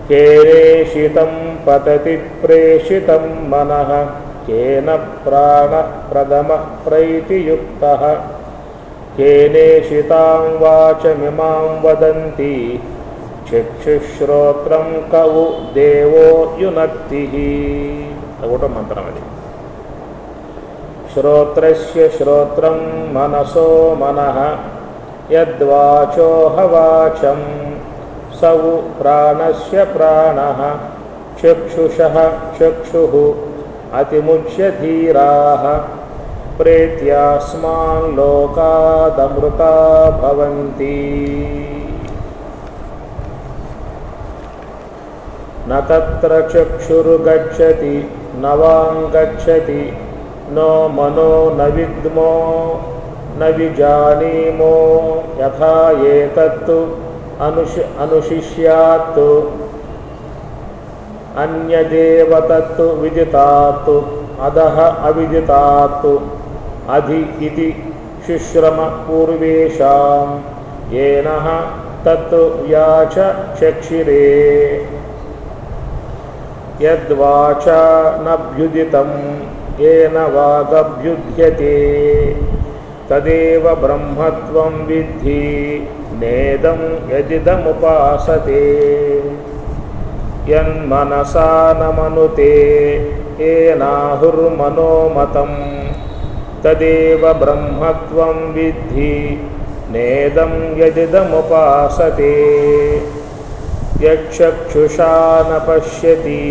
केनेषितं पतति प्रेषितं मनः केन प्राणः प्रथमः प्रैतियुक्तः केनेषितां वाचमिमां वदन्ति चक्षुश्रोत्रं कौ देवो युनक्तिः ఒకటో మంత్రం అది. श्रोत्रस्य श्रोत्रं मनसो मनः यद्वाचोह वाचं सौ प्राणस्य प्राणः चक्षुषः चक्षुः अतिमुच्य धीराः प्रेत्यास्मान् लोकादमृता भवन्ति. न तत्र चक्षुर्गच्छति न वाङ्गच्छति नो मनो न विद्मो न विजानीमो यथा एतत्तु अनुशिष्यात् अन्यदेव तत्तु विदितात् अधः अविदितात् अधि इति शुश्रम पूर्वेषां येनः तत्तु व्याच चक्षिरे यद्वाचा नभ्युदितं येन वागभ्युध्यते तदेव ब्रह्मत्वं विद्धि नेदं यदिदमुपासते यन्मनसा न मनुते येनाहुर्मनोमतं तदेव ब्रह्मत्वं विद्धि नेदं यदिदमुपासते यच्चक्षुषा न पश्यति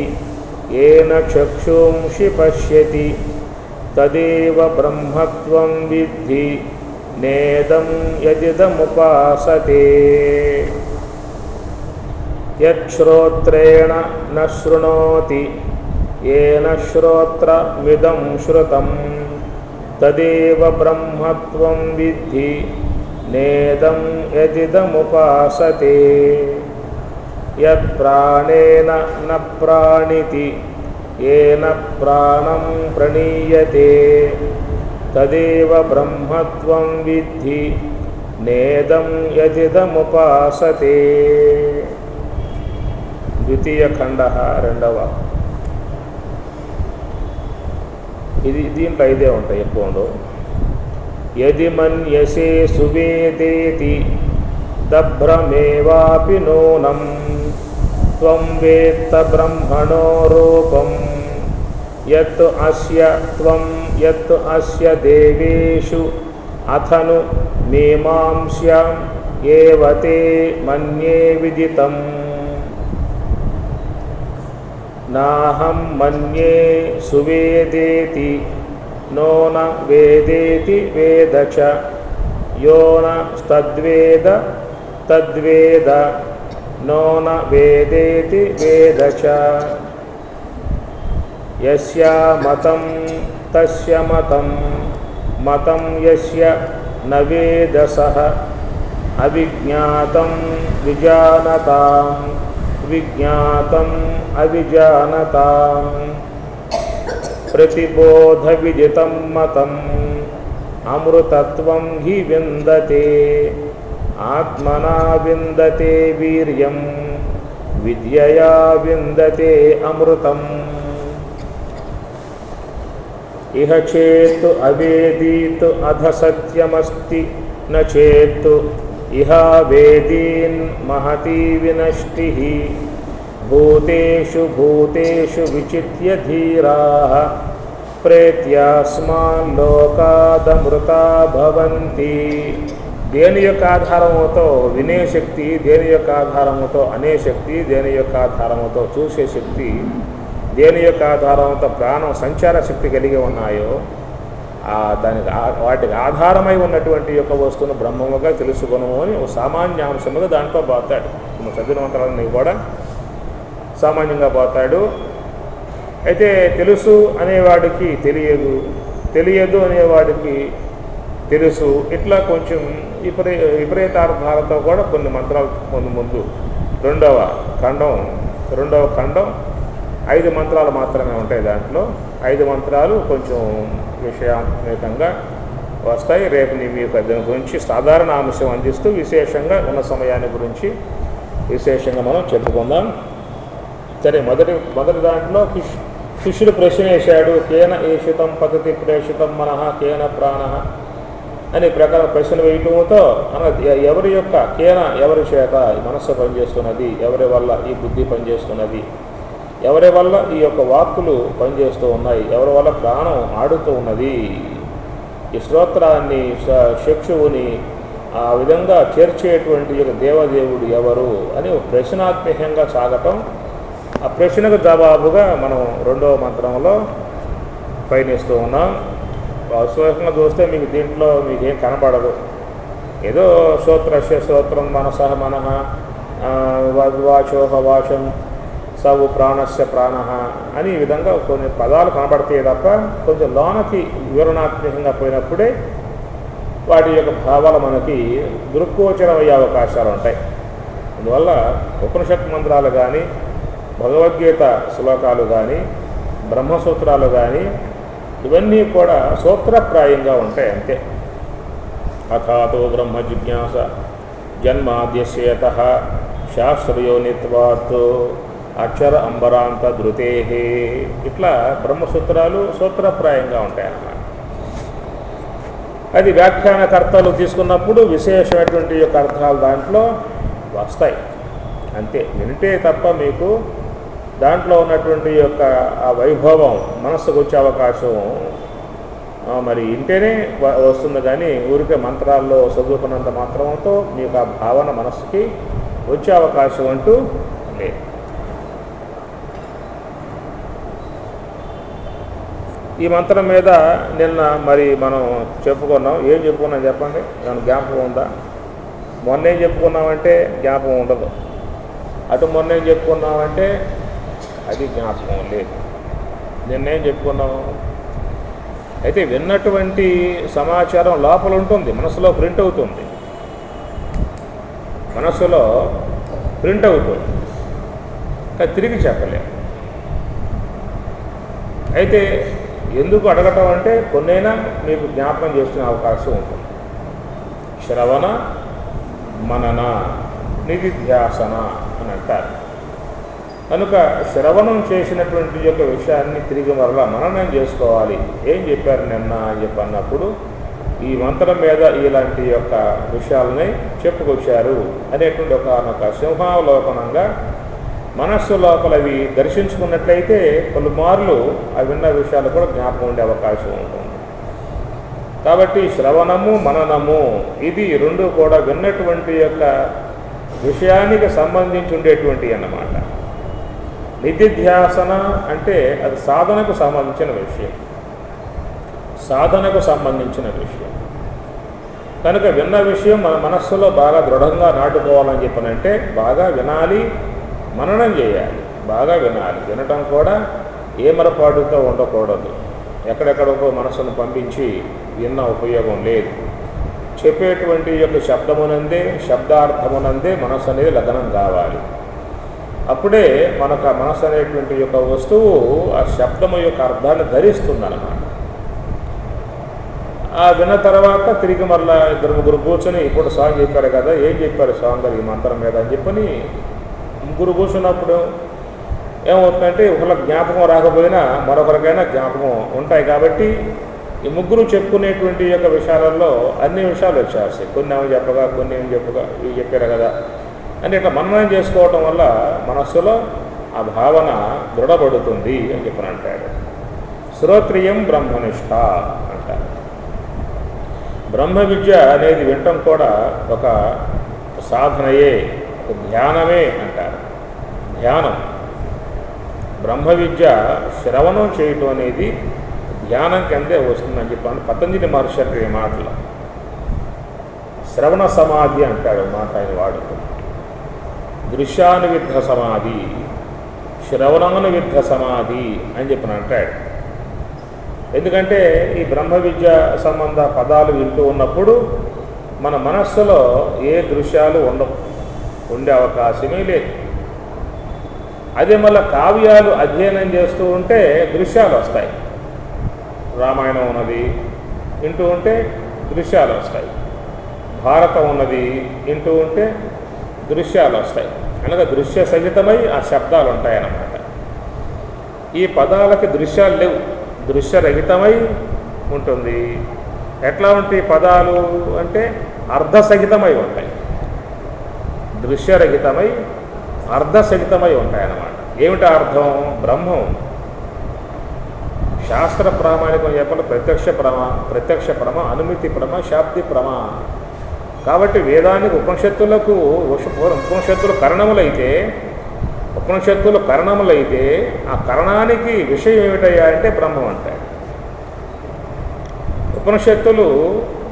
येन चक्षुंषि पश्यति तदेव ब्रह्मत्वं विद्धि नेदं यदिदमुपासते यच्छ्रोत्रेण न शृणोति येन श्रोत्रमिदं श्रुतं तदेव ब्रह्मत्वं विद्धि नेदं यदिदमुपासते यत्प्राणेन न प्राणिति येन प्राणं प्रणीयते तदेव ब्रह्मत्वं विद्धि नेदं यदिदमुपासते. द्वितीय खंडः రెండవ. ఇది దీంట్లో ఐదే ఉంటాయి ఎక్కువ ఉండవు. యది మన్యసే సువేదేతి దభ్రమేవాపి నూనం త్వం వేత్త బ్రహ్మణో రూపం యత్ అస్య త్వం యత్ అస్య దేవేషు అథను మీమాంస్యాం ఏవతే మన్యే విదితం నాహం మన్యే సువేదేతి నో న వేదేతి వేద చ యో న తద్వేద తద్వేద నో న వేదేతి వేద చ యస్య మతం తస్య మతం మతం యస్య న వేద సః అవిజ్ఞాతం విజానతాం విజ్ఞాతం అవిజానతాం ప్రతిబోధ విదితం మతం అమృతత్వం హి విందతే ఆత్మనా విందతే వీర్యం విద్యయా విందతే అమృతం ఇహ చేత్ అవేదీత్ అధ సత్యమస్తి న చేత్ ఇహ వేదీన్ మహతి వినష్టిః భూతేషు భూతేషు విచిత్య ధీరాః ప్రేత్యాస్మాన్ లోకాదమృతా భవంతి. దేని యొక్క ఆధారముతో వినే శక్తి, దేని యొక్క ఆధారముతో అనే శక్తి, దేని యొక్క ఆధారముతో చూసే శక్తి, దేని యొక్క ఆధారంతో ప్రాణం సంచార శక్తి కలిగి ఉన్నాయో దానికి వాటికి ఆధారమై ఉన్నటువంటి యొక్క వస్తువును బ్రహ్మముగా తెలుసుకొను అని ఒక సామాన్యాంశముగా దాంట్లో పోతాడు. మనం చదివిన మంత్రాలన్నీ కూడా సామాన్యంగా పోతాడు. అయితే తెలుసు అనేవాడికి తెలియదు, తెలియదు అనేవాడికి తెలుసు. ఇట్లా కొంచెం విపరీతార్థాలతో కూడా కొన్ని మంత్రాలు ముందు రెండవ ఖండం 5 మంత్రాలు మాత్రమే ఉంటాయి. దాంట్లో 5 మంత్రాలు కొంచెం విషయాత్మకంగా వస్తాయి. రేపు మీకు దాని గురించి సాధారణ అంశం అందిస్తూ విశేషంగా ఉన్న సమయాన్ని గురించి విశేషంగా మనం చెప్పుకుందాం. సరే, మొదటి దాంట్లో శిష్యుడు ప్రశ్న వేశాడు, కేన ఏషితం పతతి ప్రేషితం మనః కేన ప్రాణ అని ప్రకారం ప్రశ్న వేయటంతో ఎవరి యొక్క కేన ఎవరి చేత ఈ మనస్సు పనిచేస్తున్నది, ఎవరి వల్ల ఈ బుద్ధి పనిచేస్తున్నది, ఎవరి వల్ల ఈ యొక్క వాక్కులు పనిచేస్తూ ఉన్నాయి, ఎవరి వల్ల ప్రాణం ఆడుతూ ఉన్నది, ఈ స్తోత్రాన్ని చక్షువుని ఆ విధంగా చేర్చేటువంటి యొక్క దేవదేవుడు ఎవరు అని ప్రశ్నాత్మకంగా సాగటం. ఆ ప్రశ్నకు జవాబుగా మనం రెండవ మంత్రంలో పయనిస్తూ ఉన్నాం. వాస్తవంగా చూస్తే మీకు దీంట్లో మీకేం కనపడదు. ఏదో శ్రోత్రస్య శ్రోత్రం మనసః మనః వాచోహ వాచం సవు ప్రాణస్య ప్రాణ అని ఈ విధంగా కొన్ని పదాలు కనబడతాయి తప్ప కొంచెం లోనకి వివరణాత్మకంగా పోయినప్పుడే వాటి యొక్క భావాలు మనకి దృక్గోచరమయ్యే అవకాశాలు ఉంటాయి. అందువల్ల ఉపనిషత్ మంత్రాలు కానీ, భగవద్గీత శ్లోకాలు కానీ, బ్రహ్మసూత్రాలు కానీ ఇవన్నీ కూడా సూత్రప్రాయంగా ఉంటాయి అంతే. అథాతో బ్రహ్మ జిజ్ఞాస జన్మాద్యస్యతః శాస్త్రయోనిత్వాత్ అక్షర అంబరాంత ధృతే, ఇట్లా బ్రహ్మసూత్రాలు సూత్రప్రాయంగా ఉంటాయి అన్నమాట. అది వ్యాఖ్యానకర్తలు తీసుకున్నప్పుడు విశేషమైనటువంటి యొక్క అర్థాలు దాంట్లో వస్తాయి అంతే. వింటే తప్ప మీకు దాంట్లో ఉన్నటువంటి యొక్క ఆ వైభవం మనస్సుకు వచ్చే అవకాశం మరి ఇంటేనే వస్తుంది, కానీ ఊరికే మంత్రాల్లో చదువుకున్నంత మాత్రంతో మీకు ఆ భావన మనస్సుకి వచ్చే అవకాశం అంటూ లేదు. ఈ మంత్రం మీద నిన్న మరి మనం చెప్పుకున్నాం. ఏం చెప్పుకున్నాం చెప్పండి, దాని జ్ఞాపకం ఉందా? మొన్నేం చెప్పుకున్నామంటే జ్ఞాపకం ఉండదు, అటు మొన్నేం చెప్పుకున్నామంటే అది జ్ఞాపకం లేదు. నిన్నేం చెప్పుకున్నాము? అయితే విన్నటువంటి సమాచారం లోపల ఉంటుంది, మనసులో ప్రింట్ అవుతుంది, మనసులో ప్రింట్ అవుతుంది, కానీ తిరిగి చెప్పలేము. అయితే ఎందుకు అడగటం అంటే కొన్నైనా మీకు జ్ఞాపకం చేసుకునే అవకాశం ఉంటుంది. శ్రవణ మనన నిధిధ్యాసన అని అంటారు. కనుక శ్రవణం చేసినటువంటి యొక్క విషయాన్ని తిరిగి మరలా మననం చేసుకోవాలి. ఏం చెప్పారు నిన్న అని చెప్పి అన్నప్పుడు ఈ మంత్రం మీద ఇలాంటి యొక్క విషయాలని చెప్పుకొచ్చారు అనేటువంటి ఒక సింహావలోకనంగా మనస్సు లోపల అవి దర్శించుకున్నట్లయితే పలుమార్లు ఆ విన్న విషయాలు కూడా జ్ఞాపకం ఉండే అవకాశం ఉంటుంది. కాబట్టి శ్రవణము మననము ఇది రెండు కూడా విన్నటువంటి యొక్క విషయానికి సంబంధించి ఉండేటువంటి అన్నమాట. నిధిధ్యాసన అంటే అది సాధనకు సంబంధించిన విషయం, సాధనకు సంబంధించిన విషయం. కనుక విన్న విషయం మన మనస్సులో బాగా దృఢంగా నాటుకోవాలని చెప్పనంటే బాగా వినాలి, మననం చేయాలి, బాగా వినాలి. వినటం కూడా ఏ మరపాటుతో ఉండకూడదు, ఎక్కడెక్కడికో మనస్సును పంపించి విన్న ఉపయోగం లేదు. చెప్పేటువంటి యొక్క శబ్దమునందే, శబ్దార్థమునందే మనస్సు అనేది లగ్నం కావాలి. అప్పుడే మనకు ఆ మనస్సు అనేటువంటి యొక్క వస్తువు ఆ శబ్దము యొక్క అర్థాన్ని ధరిస్తుందన్నమాట. ఆ విన్న తర్వాత తిరిగి మళ్ళీ ఇద్దరు ముగ్గురు కూర్చొని ఇప్పుడు స్వామి చెప్పారు కదా, ఏం చెప్పారు స్వామి గారు ఈ మంత్రం మీద అని చెప్పని ముగ్గురు కూర్చున్నప్పుడు ఏమవుతుందంటే ఒకళ్ళకి జ్ఞాపకం రాకపోయినా మరొకరికైనా జ్ఞాపకం ఉంటాయి. కాబట్టి ఈ ముగ్గురు చెప్పుకునేటువంటి యొక్క విషయాలలో అన్ని విషయాలు వచ్చేస్తాయి. కొన్ని ఏమో చెప్పగా, కొన్ని ఏమి చెప్పగా, ఇవి చెప్పారు కదా అని ఇట్లా మననం చేసుకోవటం వల్ల మనస్సులో ఆ భావన దృఢపడుతుంది అని చెప్పని అంటాడు. శ్రోత్రియం బ్రహ్మనిష్ట అంటారు. బ్రహ్మ విద్య అనేది వినటం కూడా ఒక సాధనయే, ఒక ధ్యానమే అంటారు. ధ్యానం, బ్రహ్మ విద్య శ్రవణం చేయటం అనేది ధ్యానం కిందే వస్తుందని చెప్పాను పతంజలి మహర్షి అంటే ఈ మాటలు. శ్రవణ సమాధి అంటాడు మాట ఆయన వాడుతూ. దృశ్యానువిద్ధ సమాధి, శ్రవణానువిద్ధ సమాధి అని చెప్పిన అంటాడు. ఎందుకంటే ఈ బ్రహ్మ విద్య సంబంధ పదాలు వింటూ ఉన్నప్పుడు మన మనస్సులో ఏ దృశ్యాలు ఉండే అవకాశమే లేదు. అదే మళ్ళీ కావ్యాలు అధ్యయనం చేస్తూ ఉంటే దృశ్యాలు వస్తాయి. రామాయణం ఉన్నది వింటూ ఉంటే దృశ్యాలు వస్తాయి, భారతం ఉన్నది వింటూ ఉంటే దృశ్యాలు వస్తాయి. అనగా దృశ్య సహితమై ఆ శబ్దాలు ఉంటాయన్నమాట. ఈ పదాలకి దృశ్యాలు లేవు, దృశ్యరహితమై ఉంటుంది. ఎట్లా ఉంటాయి పదాలు అంటే అర్ధసహితమై ఉంటాయి, దృశ్యరహితమై అర్ధసహితమై ఉంటాయన్నమాట. ఏమిటి అర్థం? బ్రహ్మం. శాస్త్ర ప్రామాణికం చెప్పాలి, ప్రత్యక్ష ప్రమ, అనుమితి ప్రమ, శాబ్ది ప్రమ. కాబట్టి వేదానికి ఉపనిషత్తులు కరణములైతే ఆ కరణానికి విషయం ఏమిటయ్యా అంటే బ్రహ్మం అంటాడు. ఉపనిషత్తులు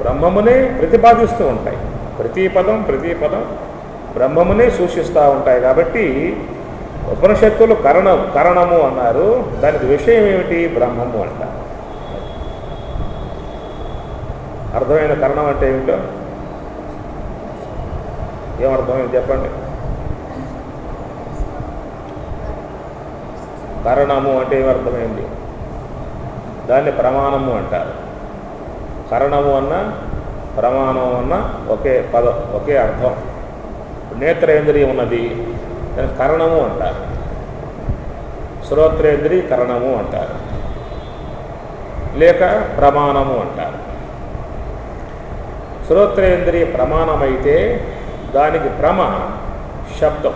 బ్రహ్మమునే ప్రతిపాదిస్తూ ఉంటాయి, ప్రతి పదం బ్రహ్మమునే సూచిస్తూ ఉంటాయి. కాబట్టి ఉపనిషత్తులు కరణము అన్నారు, దానికి విషయం ఏమిటి? బ్రహ్మము అంటారు. అర్థమైన కరణం అంటే ఏమిటో ఏమర్థమైంది చెప్పండి? కరణము అంటే ఏమర్థమైంది? దాన్ని ప్రమాణము అంటారు. కరణము అన్న ప్రమాణం అన్న ఒకే పదం, ఒకే అర్థం. నేత్రేంద్రియం ఉన్నది, దాన్ని కరణము అంటారు. శ్రోత్రేంద్రియ కరణము అంటారు, లేక ప్రమాణము అంటారు. శ్రోత్రేంద్రియ ప్రమాణమైతే దానికి ప్రమ శబ్దం,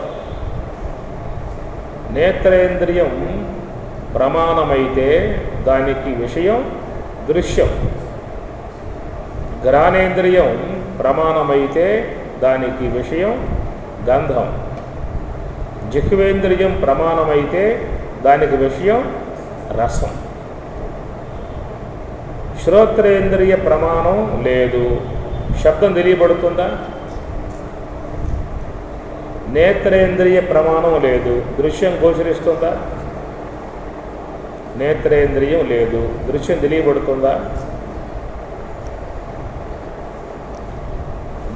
నేత్రేంద్రియం ప్రమాణమైతే దానికి విషయం దృశ్యం, ఘ్రాణేంద్రియం ప్రమాణమైతే దానికి విషయం గంధం, జిహ్వేంద్రియం ప్రమాణమైతే దానికి విషయం రసం. శ్రోత్రేంద్రియ ప్రమాణం లేదు, శబ్దం తెలియబడుతుందా? నేత్రేంద్రియ ప్రమాణం లేదు, దృశ్యం గోచరిస్తుందా? నేత్రేంద్రియం లేదు, దృశ్యం తెలియబడుతుందా?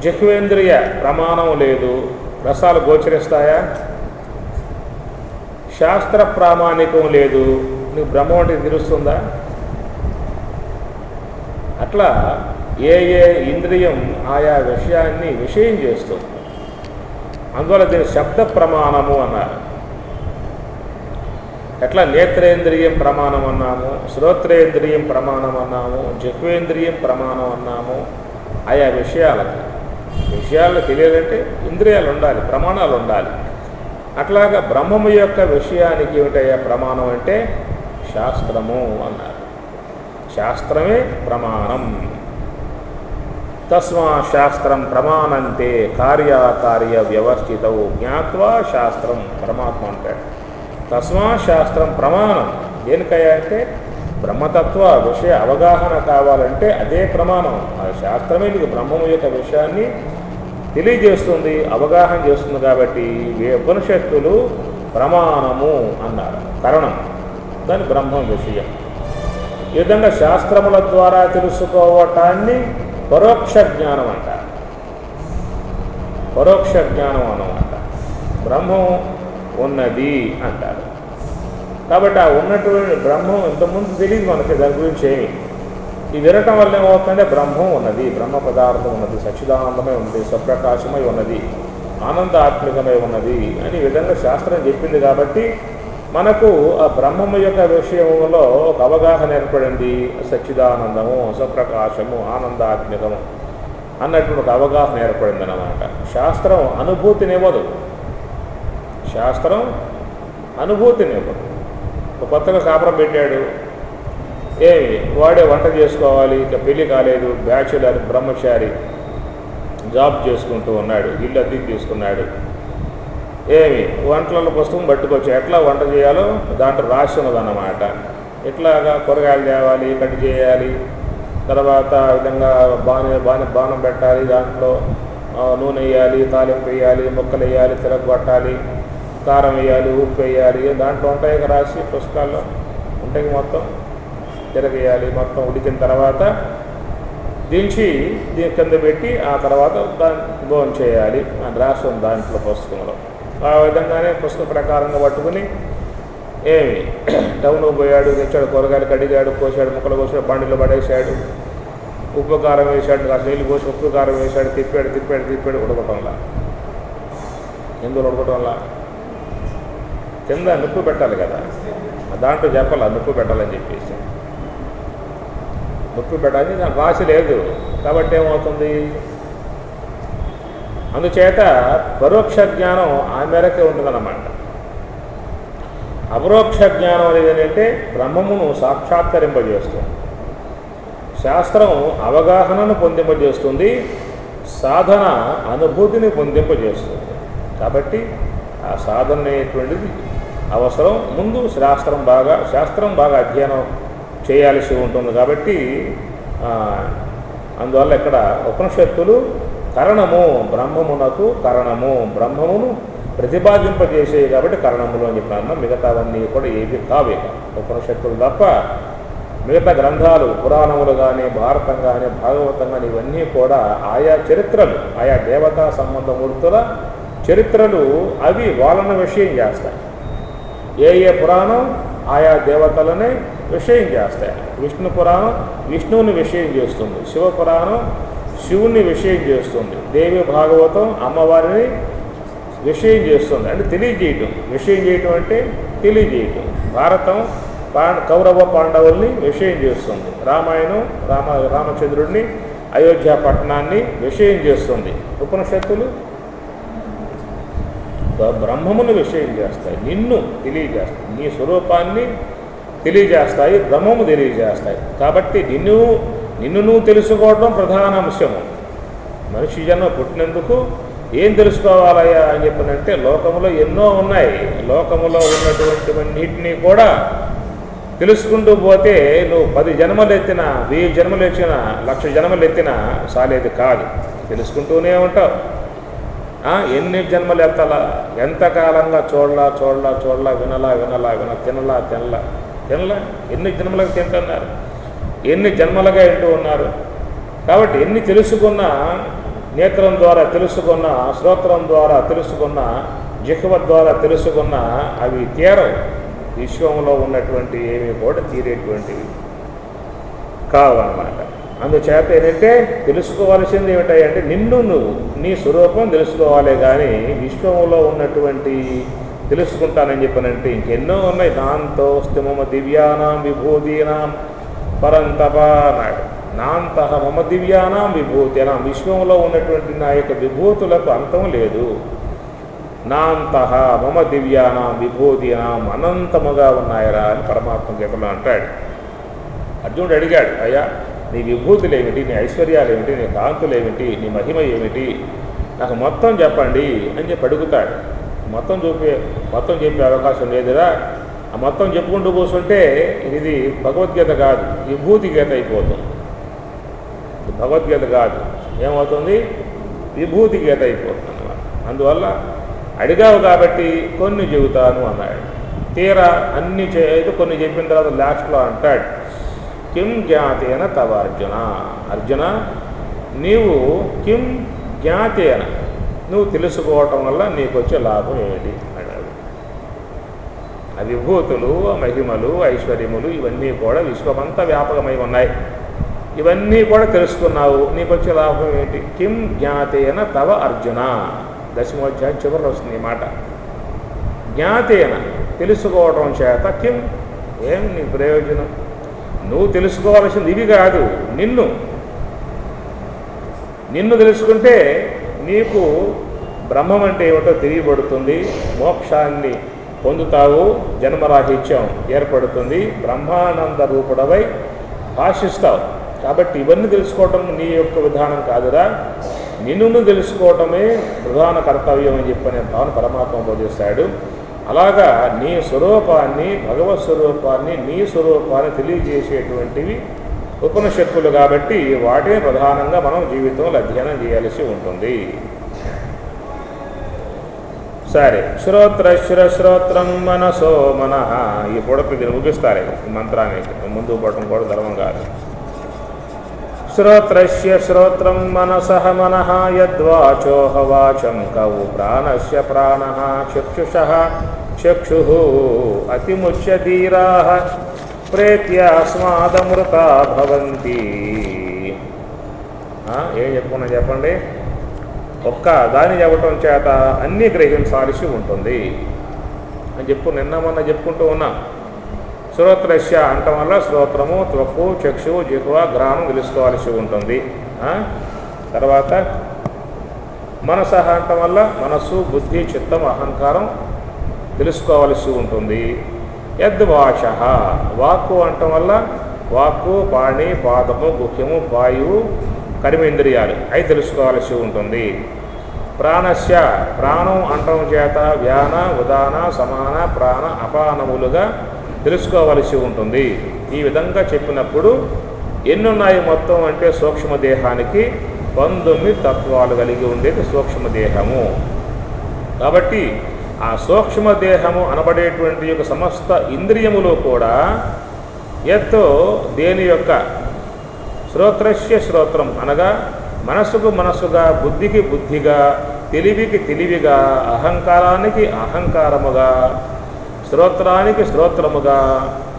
జిహ్వేంద్రియ ప్రమాణం లేదు, రసాలు గోచరిస్తాయా? శాస్త్ర ప్రామాణికం లేదు, నీకు బ్రహ్మం అంటే తెలుస్తుందా? అట్లా ఏ ఇంద్రియం ఆయా విషయాన్ని విషయం చేస్తుంది. అందువల్ల దీన్ని శబ్ద ప్రమాణము అన్నారు. ఎట్లా నేత్రేంద్రియం ప్రమాణం అన్నాము, శ్రోత్రేంద్రియం ప్రమాణం అన్నాము, జిహ్వేంద్రియం ప్రమాణం అన్నాము. ఆయా విషయాలు తెలియాలంటే ఇంద్రియాలు ఉండాలి, ప్రమాణాలు ఉండాలి. అట్లాగా బ్రహ్మము యొక్క విషయానికి ఏమిటయ్యా ప్రమాణం అంటే శాస్త్రము అన్నారు. శాస్త్రమే ప్రమాణం. తస్మా శాస్త్రం ప్రమాణంతే కార్యకార్య వ్యవస్థితవు జ్ఞాత్వా శాస్త్రం. పరమాత్మ అంటాడు తస్మా శాస్త్రం ప్రమాణం. దేనికయ్యా అంటే బ్రహ్మతత్వ విషయ అవగాహన కావాలంటే అదే ప్రమాణం. ఆ శాస్త్రమే నీకు బ్రహ్మము యొక్క విషయాన్ని తెలియజేస్తుంది, అవగాహన చేస్తుంది. కాబట్టి ఉపనిషత్తులు ప్రమాణము అన్నారు, కరణం, దాని బ్రహ్మం విషయం. ఈ విధంగా శాస్త్రముల ద్వారా తెలుసుకోవటాన్ని పరోక్ష జ్ఞానం అంటారు. పరోక్ష జ్ఞానం అన్నమాట. బ్రహ్మం ఉన్నది అంటారు. కాబట్టి ఆ ఉన్నటువంటి బ్రహ్మం ఇంతకుముందు తెలియదు మనకి, దాని గురించి ఏమి. ఈ వినటం వల్ల ఏమవుతుందంటే బ్రహ్మం ఉన్నది, బ్రహ్మ పదార్థం ఉన్నది, సచ్చిదానందమై ఉన్నది, స్వప్రకాశమై ఉన్నది, ఆనందాత్మికమై ఉన్నది అని ఈ విధంగా శాస్త్రం చెప్పింది. కాబట్టి మనకు ఆ బ్రహ్మము యొక్క విషయంలో ఒక అవగాహన ఏర్పడింది. సచ్చిదానందము, స్వప్రకాశము, ఆనందాత్మికము అన్నటువంటి ఒక అవగాహన ఏర్పడింది అన్నమాట. శాస్త్రం అనుభూతినివ్వదు, శాస్త్రం అనుభూతినివ్వదు. ఒక కొత్తగా కాపురం పెట్టాడు, వాడే వంట చేసుకోవాలి, ఇక పెళ్లి కాలేదు, బ్యాచులర్ బ్రహ్మచారి, జాబ్ చేసుకుంటూ ఉన్నాడు, ఇల్లు అద్దెకి తీసుకున్నాడు. వంటలలో పుస్తకం పట్టుకొచ్చి ఎట్లా వంట చేయాలో దాంట్లో రాసి ఉన్నదన్నమాట. ఎట్లాగా కూరగాయలు తేవాలి, కట్ చేయాలి, తర్వాత విధంగా బాణం పెట్టాలి, దాంట్లో నూనె వేయాలి, తాలింపు వేయాలి, ముక్కలు వేయాలి, తిరగొట్టాలి, కారం వేయాలి, ఉప్పు వేయాలి, దాంట్లో ఉంటాయి రాసి పుస్తకాల్లో ఉంటాయి. మొత్తం తిరగేయాలి, మొత్తం ఉడికిన తర్వాత దించి దీని కింద పెట్టి ఆ తర్వాత దాన్ని భోజనం చేయాలి అని రాసి ఉంది దాంట్లో పుస్తకంలో. ఆ విధంగానే పుస్తకం ప్రకారంగా పట్టుకుని టౌన్కు పోయాడు, తెచ్చాడు, కూరగాయలు కడిగాడు, కోసాడు, ముక్కలు కోసాడు, బండిలో పడేసాడు, ఉప్పు కారం వేసాడు, కాస్త నీళ్ళు పోసి ఉప్పు కారం వేసాడు, తిప్పాడు ఉడకటంలా. ఎందులో ఉడకడం వల్ల కింద నిప్పు పెట్టాలి కదా, దాంట్లో చెప్పాలి నిప్పు పెట్టాలని చెప్పేసి. నిప్పు పెట్టాలని దాని రాసి లేదు కాబట్టి ఏమవుతుంది? అందుచేత పరోక్ష జ్ఞానం ఆ మేరకే ఉంటుందన్నమాట. అపరోక్ష జ్ఞానం అనేది ఏంటంటే బ్రహ్మమును సాక్షాత్కరింపజేస్తుంది. శాస్త్రం అవగాహనను పొందింపజేస్తుంది, సాధన అనుభూతిని పొందింపజేస్తుంది. కాబట్టి ఆ సాధన అనేటువంటిది అవసరం. ముందు శాస్త్రం బాగా అధ్యయనం చేయాల్సి ఉంటుంది. కాబట్టి అందువల్ల ఇక్కడ ఉపనిషత్తులు కరణము బ్రహ్మమునకు కరణము, బ్రహ్మమును ప్రతిపాదింపజేసేవి కాబట్టి కరణములు అని చెప్పాను. మిగతావన్నీ కూడా ఏవి కావే ఉపనిషత్తులు తప్ప. మిగతా గ్రంథాలు పురాణములు కానీ, భారతం కానీ, భాగవతం కానీ ఇవన్నీ కూడా ఆయా చరిత్రలు, ఆయా దేవతా సంబంధమూర్తుల చరిత్రలు అవి వాళ్ళను విషయం చేస్తాయి. ఏ పురాణం ఆయా దేవతలనే విషయం చేస్తాయి. విష్ణు పురాణం విష్ణువుని విషయం చేస్తుంది, శివపురాణం శివుణ్ణి విషయం చేస్తుంది, దేవి భాగవతం అమ్మవారిని విషయం చేస్తుంది, అంటే తెలియజేయటం. విషయం చేయటం అంటే తెలియజేయటం. భారతం కౌరవ పాండవుల్ని విషయం చేస్తుంది, రామాయణం రామచంద్రుడిని అయోధ్య పట్టణాన్ని విషయం చేస్తుంది. ఉపనిషత్తులు బ్రహ్మమును విషయం చేస్తాయి, నిన్ను తెలియజేస్తాయి, నీ స్వరూపాన్ని తెలియజేస్తాయి, బ్రహ్మము తెలియజేస్తాయి. కాబట్టి నిన్ను నువ్వు తెలుసుకోవడం ప్రధాన అంశము. మనిషి జన్మ పుట్టినందుకు ఏం తెలుసుకోవాలయ్యా అని చెప్పినంటే లోకములో ఎన్నో ఉన్నాయి. లోకములో ఉన్నటువంటివన్నిటినీ కూడా తెలుసుకుంటూ పోతే నువ్వు 10 జన్మలు ఎత్తినా, 1000 జన్మలు ఎత్తినా, 1,00,000 జన్మలు ఎత్తినా సాలేది కాదు. తెలుసుకుంటూనే ఉంటావు. ఎన్ని జన్మలు ఎత్తాలా, ఎంతకాలంగా చూడలా వినలా తినలా ఎన్ని జన్మలకు తింటున్నారు, ఎన్ని జన్మలుగా వింటూ ఉన్నారు. కాబట్టి ఎన్ని తెలుసుకున్నా, నేత్రం ద్వారా తెలుసుకున్నా, శ్రోత్రం ద్వారా తెలుసుకున్నా, జిహ్వ ద్వారా తెలుసుకున్నా అవి తీరవు. విశ్వంలో ఉన్నటువంటి ఏమి కూడా తీరేటువంటివి కావన్నమాట. అందుచేత ఏంటంటే తెలుసుకోవాల్సింది ఏమిటాయంటే నువ్వు నీ స్వరూపం తెలుసుకోవాలి. కానీ విశ్వంలో ఉన్నటువంటి తెలుసుకుంటానని చెప్పనంటే ఇంకెన్నో ఉన్నాయి. నాంతో స్థిమమ దివ్యానాం విభూతీనాం పరంతప అన్నాడు. నాంతః మమ దివ్యానాం విభూతీనాం, విశ్వంలో ఉన్నటువంటి నా యొక్క విభూతులకు అంతం లేదు. నాంతః మమ దివ్యానాం విభూతీనాం, అనంతముగా ఉన్నాయరా అని పరమాత్మ గీతలో అంటాడు. అర్జునుడు అడిగాడు, అయ్యా నీ విభూతులు ఏమిటి, నీ ఐశ్వర్యాలు ఏమిటి, నీ కాంతులు ఏమిటి, నీ మహిమ ఏమిటి, నాకు మొత్తం చెప్పండి అని చెప్పి అడుగుతాడు. మొత్తం చెప్పే అవకాశం లేదురా. ఆ మొత్తం చెప్పుకుంటూ కూర్చుంటే ఇది భగవద్గీత కాదు, విభూతి గీత అయిపోతుంది. భగవద్గీత కాదు, ఏమవుతుంది? విభూతి గీత అయిపోతుంది అన్నమాట. అందువల్ల అడిగావు కాబట్టి కొన్ని చెబుతాను అన్నాడు. తీరా అన్ని అయితే కొన్ని చెప్పిన తర్వాత లాస్ట్లో అంటాడు, కిం జ్ఞాతేన తవ అర్జున, నీవు కిం జ్ఞాతేన, నువ్వు తెలుసుకోవటం వల్ల నీకు వచ్చే లాభం ఏమిటి అన్నాడు. ఆ విభూతులు, మహిమలు, ఐశ్వర్యములు ఇవన్నీ కూడా విశ్వమంతా వ్యాపకమై ఉన్నాయి. ఇవన్నీ కూడా తెలుసుకున్నావు, నీకు వచ్చే లాభం ఏంటి? కిం జ్ఞాతేన తవ అర్జున, 10వ చివరిలో వస్తుంది ఈ మాట. జ్ఞాతేన, తెలుసుకోవటం చేత, కిం, ఏం నీ ప్రయోజనం? నువ్వు తెలుసుకోవాల్సింది ఇవి కాదు, నిన్ను తెలుసుకుంటే నీకు బ్రహ్మం అంటే ఏమిటో తెలియబడుతుంది, మోక్షాన్ని పొందుతావు, జన్మరాహిత్యం ఏర్పడుతుంది, బ్రహ్మానంద రూపుడవై భాషిస్తావు. కాబట్టి ఇవన్నీ తెలుసుకోవటం నీ యొక్క విధానం కాదురా, నిన్ను తెలుసుకోవటమే ప్రధాన కర్తవ్యం అని చెప్పనే భావన పరమాత్మ బోధిస్తాడు. అలాగా నీ స్వరూపాన్ని, భగవత్ స్వరూపాన్ని, నీ స్వరూపాన్ని తెలియజేసేటువంటివి ఉపనిషత్తులు. కాబట్టి వాటిని ప్రధానంగా మనం జీవితంలో అధ్యయనం చేయాల్సి ఉంటుంది. సరే, శ్రోత్రం మనసో మనః, ఈ పొడకు దీన్ని ముగిస్తారు. ఈ మంత్రానికి ముందు పోవటం కూడా ధర్మం కాదు. శ్రోత్రం మనసః మనః, యద్వాచోహ వాచం కౌ ప్రాణస్య ప్రాణః, చక్షుషః చక్షుః అతిముచ్య ధీరాః, ఒక్క దాని చెప్పటం చేత అన్నీ గ్రహించాల్సి ఉంటుంది అని నిన్న మొన్న చెప్పుకుంటూ ఉన్నాం. శ్రోత్రస్య అంటం వల్ల శ్రోత్రము, త్వక్కు, చక్షువు, జిహ్వ, గ్రహణం తెలుసుకోవాల్సి ఉంటుంది. తర్వాత మనసహ అంటం వల్ల మనస్సు, బుద్ధి, చిత్తం, అహంకారం తెలుసుకోవాల్సి ఉంటుంది. యద్వాచ వాక్కు అంటం వల్ల వాక్కు, పాణి, పాదము, గుహ్యము, వాయువు, కర్మేంద్రియాలు అవి తెలుసుకోవాల్సి ఉంటుంది. ప్రాణస్య ప్రాణం అంటం చేత వ్యాన, ఉదాన, సమాన, ప్రాణ, అపానములుగా తెలుసుకోవలసి ఉంటుంది. ఈ విధంగా చెప్పినప్పుడు ఎన్నున్నాయి మొత్తం అంటే సూక్ష్మదేహానికి 19 తత్వాలు కలిగి ఉండేది సూక్ష్మదేహము. కాబట్టి ఆ సూక్ష్మదేహము అనబడేటువంటి యొక్క సమస్త ఇంద్రియములు కూడా ఎత్తో దేని యొక్క శ్రోత్రస్య శ్రోత్రం అనగా మనస్సుకు మనస్సుగా, బుద్ధికి బుద్ధిగా, తెలివికి తెలివిగా, అహంకారానికి అహంకారముగా, శ్రోత్రానికి శ్రోత్రముగా,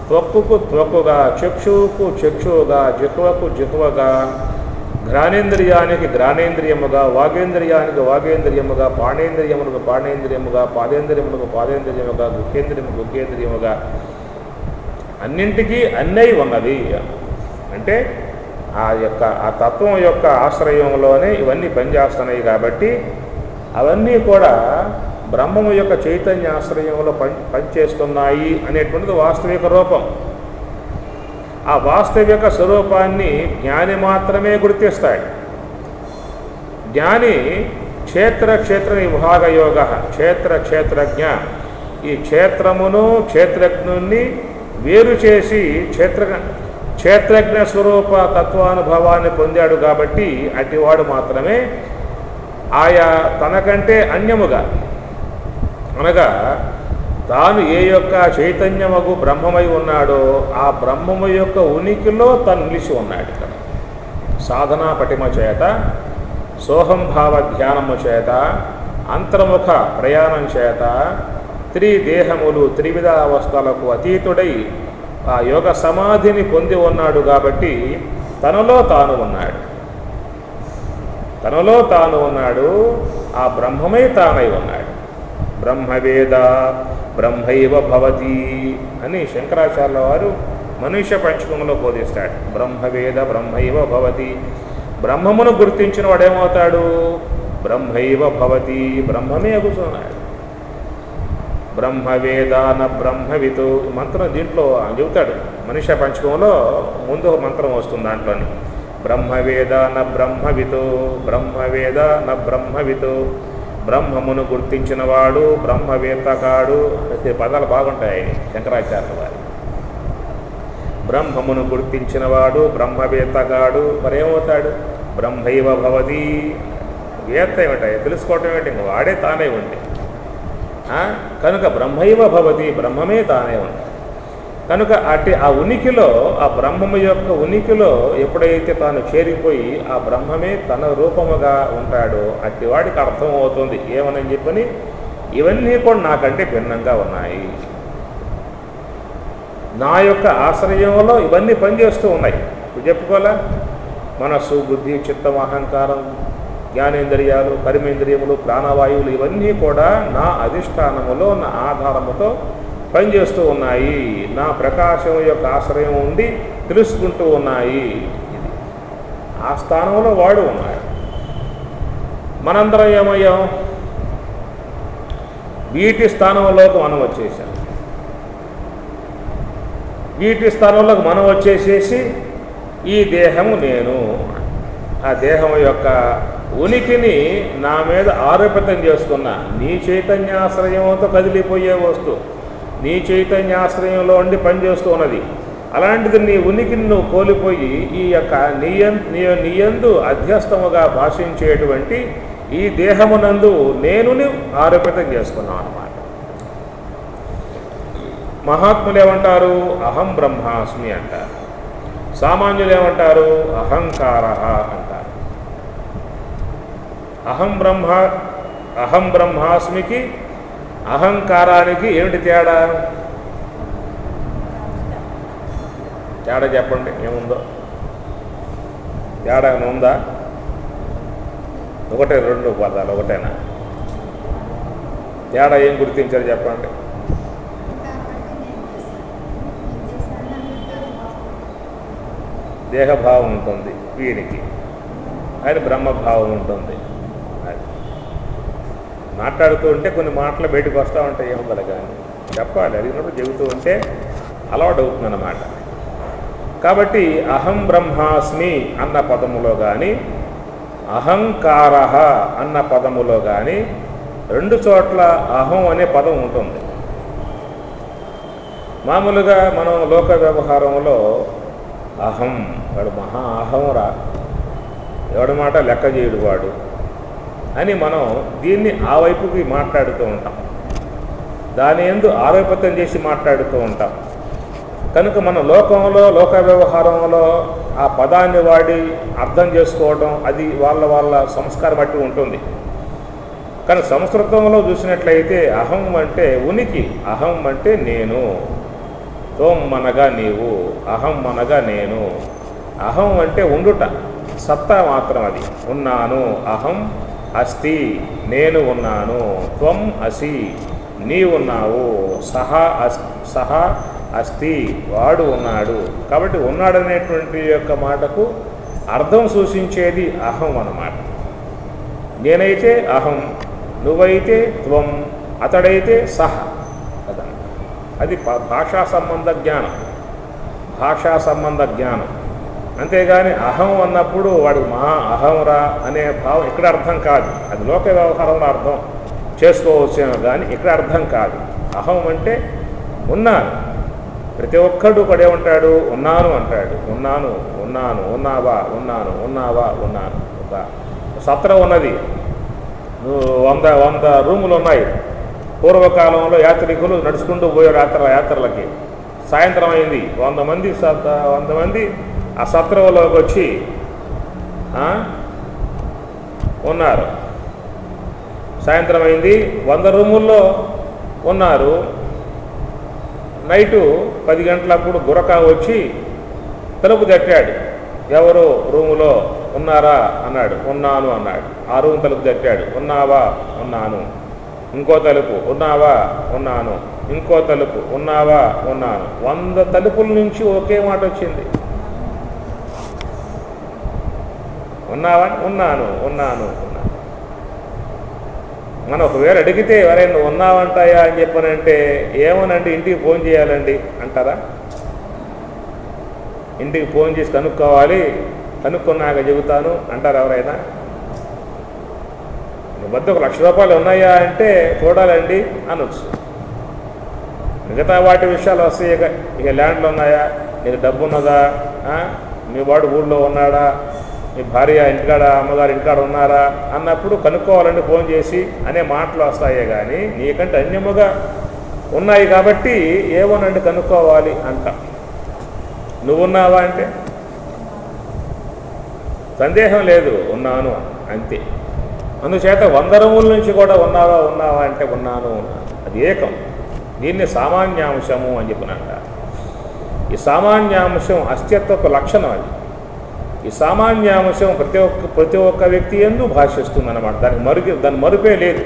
త్వక్కుకు త్వక్కుగా, చక్షువుకు చక్షువుగా, జిహ్వకు జిహ్వగా, ఘ్రాణేంద్రియానికి ఘ్రాణేంద్రియముగా, వాగేంద్రియానికి వాగేంద్రియముగా, పాణేంద్రియములకు పాణేంద్రియముగా, పాదేంద్రియములకు పాదేంద్రియముగా, గుహేంద్రియము గుహేంద్రియముగా అన్నింటికీ అన్నై ఉన్నది. అంటే ఆ తత్వం యొక్క ఆశ్రయంలోనే ఇవన్నీ పనిచేస్తున్నాయి. కాబట్టి అవన్నీ కూడా బ్రహ్మము యొక్క చైతన్య ఆశ్రయంలో పనిచేస్తున్నాయి అనేటువంటిది వాస్తవిక రూపం. ఆ వాస్తవిక స్వరూపాన్ని జ్ఞాని మాత్రమే గుర్తిస్తాడు. జ్ఞాని క్షేత్ర విభాగయోగ, క్షేత్రజ్ఞ, ఈ క్షేత్రమును క్షేత్రజ్ఞుణ్ణి వేరు చేసి క్షేత్రజ్ఞ స్వరూప తత్వానుభవాన్ని పొందాడు. కాబట్టి అటివాడు మాత్రమే ఆయా తనకంటే అన్యముగా అనగా తాను ఏ యొక్క చైతన్యమగు బ్రహ్మమై ఉన్నాడో ఆ బ్రహ్మము యొక్క ఉనికిలో తను నిలిచి ఉన్నాడు. ఇక్కడ సాధనా పటిమ చేత, సోహంభావ ధ్యానము చేత, అంతర్ముఖ ప్రయాణం చేత త్రిదేహములు త్రివిధ అవస్థలకు అతీతుడై ఆ యోగ సమాధిని పొంది ఉన్నాడు. కాబట్టి తనలో తాను ఉన్నాడు. ఆ బ్రహ్మమై తానై ఉన్నాడు. బ్రహ్మవేద బ్రహ్మైవ భవతి అని శంకరాచార్యుల వారు మనుష్య పంచకంలో బోధిస్తాడు. బ్రహ్మవేద బ్రహ్మైవ భవతి, బ్రహ్మమును గుర్తించిన వాడేమవుతాడు? బ్రహ్మైవ భవతి, బ్రహ్మమే అగుతున్నాడు. బ్రహ్మవేదాన బ్రహ్మవితు మంత్రం దీంట్లో చెబుతాడు. మనుష్య పంచకంలో ముందు మంత్రం వస్తుంది. దాంట్లోని బ్రహ్మవేదాన బ్రహ్మవితు, బ్రహ్మవేదాన బ్రహ్మవితు, బ్రహ్మమును గుర్తించినవాడు బ్రహ్మవేత్తకాడు. పదాలు బాగుంటాయి శంకరాచార్యుల వారి. బ్రహ్మమును గుర్తించినవాడు బ్రహ్మవేత్తగాడు. మరేమవుతాడు? బ్రహ్మైవ భవతి. వేత్త ఏమిటాయి? తెలుసుకోవటం ఏమిటి? ఇంక వాడే తానే ఉంటే కనుక బ్రహ్మైవ భవతి, బ్రహ్మమే తానే ఉంది. కనుక ఆ ఉనికిలో, ఆ బ్రహ్మము యొక్క ఉనికిలో ఎప్పుడైతే తాను చేరిపోయి ఆ బ్రహ్మమే తన రూపముగా ఉంటాడో అట్టివాడికి అర్థమవుతుంది ఏమని చెప్పని ఇవన్నీ కూడా నాకంటే భిన్నంగా ఉన్నాయి. నా యొక్క ఆశ్రయంలో ఇవన్నీ పనిచేస్తూ ఉన్నాయి. ఇప్పుడు చెప్పుకోలే, మనస్సు, బుద్ధి, చిత్తం, అహంకారం, జ్ఞానేంద్రియాలు, కర్మేంద్రియములు, ప్రాణవాయువులు ఇవన్నీ కూడా నా అధిష్టానములో, నా ఆధారముతో పనిచేస్తూ ఉన్నాయి. నా ప్రకాశం యొక్క ఆశ్రయం ఉండి తెలుసుకుంటూ ఉన్నాయి. ఇది ఆ స్థానంలో వాడు ఉన్నాడు. మనందరం ఏమయ్యాం? వీటి స్థానంలోకి మనం వచ్చేసాం. వీటి స్థానంలోకి మనం వచ్చేసేసి ఈ దేహము నేను, ఆ దేహం యొక్క ఉనికిని నా మీద ఆరోపితం చేసుకున్నా. నీ చైతన్యాశ్రయంతో కదిలిపోయే వస్తువు నీ చైతన్యాశ్రయంలో ఉండి పనిచేస్తూ ఉన్నది. అలాంటిది నీ ఉనికిని నువ్వు కోల్పోయి ఈ యొక్క నీయందు అధ్యస్థముగా భాషించేటువంటి ఈ దేహమునందు నేను ఆరోపితం చేసుకున్నావు అన్నమాట. మహాత్ములు ఏమంటారు? అహం బ్రహ్మాస్మి అంటారు. సామాన్యులు ఏమంటారు? అహంకార అంటారు. అహం బ్రహ్మాస్మికి అహంకారానికి ఏమిటి తేడా? చెప్పండి, ఏముందో తేడా? ఉందా? ఒకటే, రెండు పదాలు ఒకటేనా? తేడా ఏం గుర్తించారు చెప్పండి. దేహభావం ఉంటుంది వీడికి, అది బ్రహ్మభావం ఉంటుంది. అది మాట్లాడుతూ ఉంటే కొన్ని మాటలు బయటకు వస్తూ ఉంటాయి, ఏముందల కానీ చెప్పాలి, అడిగినప్పుడు చెబుతూ ఉంటే అలవాటు అవుతుందన్నమాట. కాబట్టి అహం బ్రహ్మాస్మి అన్న పదములో కానీ, అహంకార అన్న పదములో కానీ రెండు చోట్ల అహం అనే పదం ఉంటుంది. మామూలుగా మనం లోక వ్యవహారంలో అహం, వాడు మహా అహంరా, ఎవడి మాట లెక్క చేయడు వాడు అని మనం దీన్ని ఆ వైపుకి మాట్లాడుతూ ఉంటాం, దాని యందు ఆరోపతం చేసి మాట్లాడుతూ ఉంటాం. కనుక మన లోకంలో, లోక వ్యవహారంలో ఆ పదాన్ని వాడి అర్థం చేసుకోవడం అది వాళ్ళ సంస్కారం బట్టి ఉంటుంది. కానీ సంస్కృతంలో చూసినట్లయితే అహం అంటే ఉనికి, అహం అంటే నేను, త్వం అనగా నీవు, అహం అనగా నేను. అహం అంటే ఉండుట, సత్తా మాత్రం, అది ఉన్నాను. అహం అస్తి, నేను ఉన్నాను. త్వం అసి, నీవున్నావు. సహా అస్తి, వాడు ఉన్నాడు. కాబట్టి ఉన్నాడనేటువంటి యొక్క మాటకు అర్థం సూచించేది అహం అన్నమాట. నేనైతే అహం, నువ్వైతే త్వం, అతడైతే సహ. కదా, అది భాషా సంబంధ జ్ఞానం, భాషా సంబంధ జ్ఞానం. అంతేగాని అహం అన్నప్పుడు వాడు మహా అహంరా అనే భావం ఇక్కడ అర్థం కాదు. అది లోక వ్యవహారంలో అర్థం చేసుకోవచ్చేమో కానీ ఇక్కడ అర్థం కాదు. అహం అంటే ఉన్నాను. ప్రతి ఒక్కడు పడే ఉంటాడు, ఉన్నాను అంటాడు. ఉన్నాను, ఉన్నాను, ఉన్నావా, ఉన్నాను, ఉన్నావా, ఉన్నాను. ఒక సత్రం ఉన్నది, 100 రూములు ఉన్నాయి. పూర్వకాలంలో యాత్రికులు నడుచుకుంటూ పోయారు యాత్రలకి. సాయంత్రం అయింది, 100 మంది ఆ సత్రంలోకి వచ్చి ఉన్నారు. సాయంత్రం అయింది, 100 రూముల్లో ఉన్నారు. నైటు 10 గంటలప్పుడు గురకా వచ్చి తలుపు తట్టాడు. ఎవరు రూములో ఉన్నారా అన్నాడు. ఉన్నాను అన్నాడు. ఆ రూమ్ తలుపు తట్టాడు. ఉన్నావా? ఉన్నాను. ఇంకో తలుపు, ఉన్నావా? ఉన్నాను. ఇంకో తలుపు, ఉన్నావా? ఉన్నాను. 100 తలుపుల నుంచి ఒకే మాట వచ్చింది, ఉన్నావా? ఉన్నాను, ఉన్నాను, ఉన్నాను. మనం ఒకవేళ అడిగితే ఎవరైనా నువ్వు ఉన్నావంటాయా అని చెప్పనంటే ఏమోనండి, ఇంటికి ఫోన్ చేయాలండి అంటారా? ఇంటికి ఫోన్ చేసి కనుక్కోవాలి, కనుక్కున్నాక చెబుతాను అంటారు ఎవరైనా? నీ వద్ద 1,00,000 రూపాయలు ఉన్నాయా అంటే చూడాలండి అనొచ్చు. మిగతా వాటి విషయాలు వస్తాయి. ఇక ల్యాండ్లు ఉన్నాయా, నీకు డబ్బు ఉన్నదా, మీ వాడు ఊళ్ళో ఉన్నాడా, మీ భార్య ఇంటికాడ, అమ్మగారు ఇంటికాడ ఉన్నారా అన్నప్పుడు కనుక్కోవాలండి ఫోన్ చేసి అనే మాటలు వస్తాయే కానీ నీకంటే అన్యముగా ఉన్నాయి కాబట్టి ఏమోనండి కనుక్కోవాలి అంట. నువ్వున్నావా అంటే సందేహం లేదు, ఉన్నాను అంతే. అందుచేత 100 రూముల నుంచి కూడా ఉన్నావా అంటే ఉన్నాను, అది ఏకం. దీన్ని సామాన్యాంశము అని చెప్పినంట. ఈ సామాన్యాంశం అస్తిత్వపు లక్షణం. అది ఈ సామాన్యాంశం ప్రతి ఒక్క వ్యక్తి యందు భాషిస్తుంది అన్నమాట. దాని మరుపే లేదు,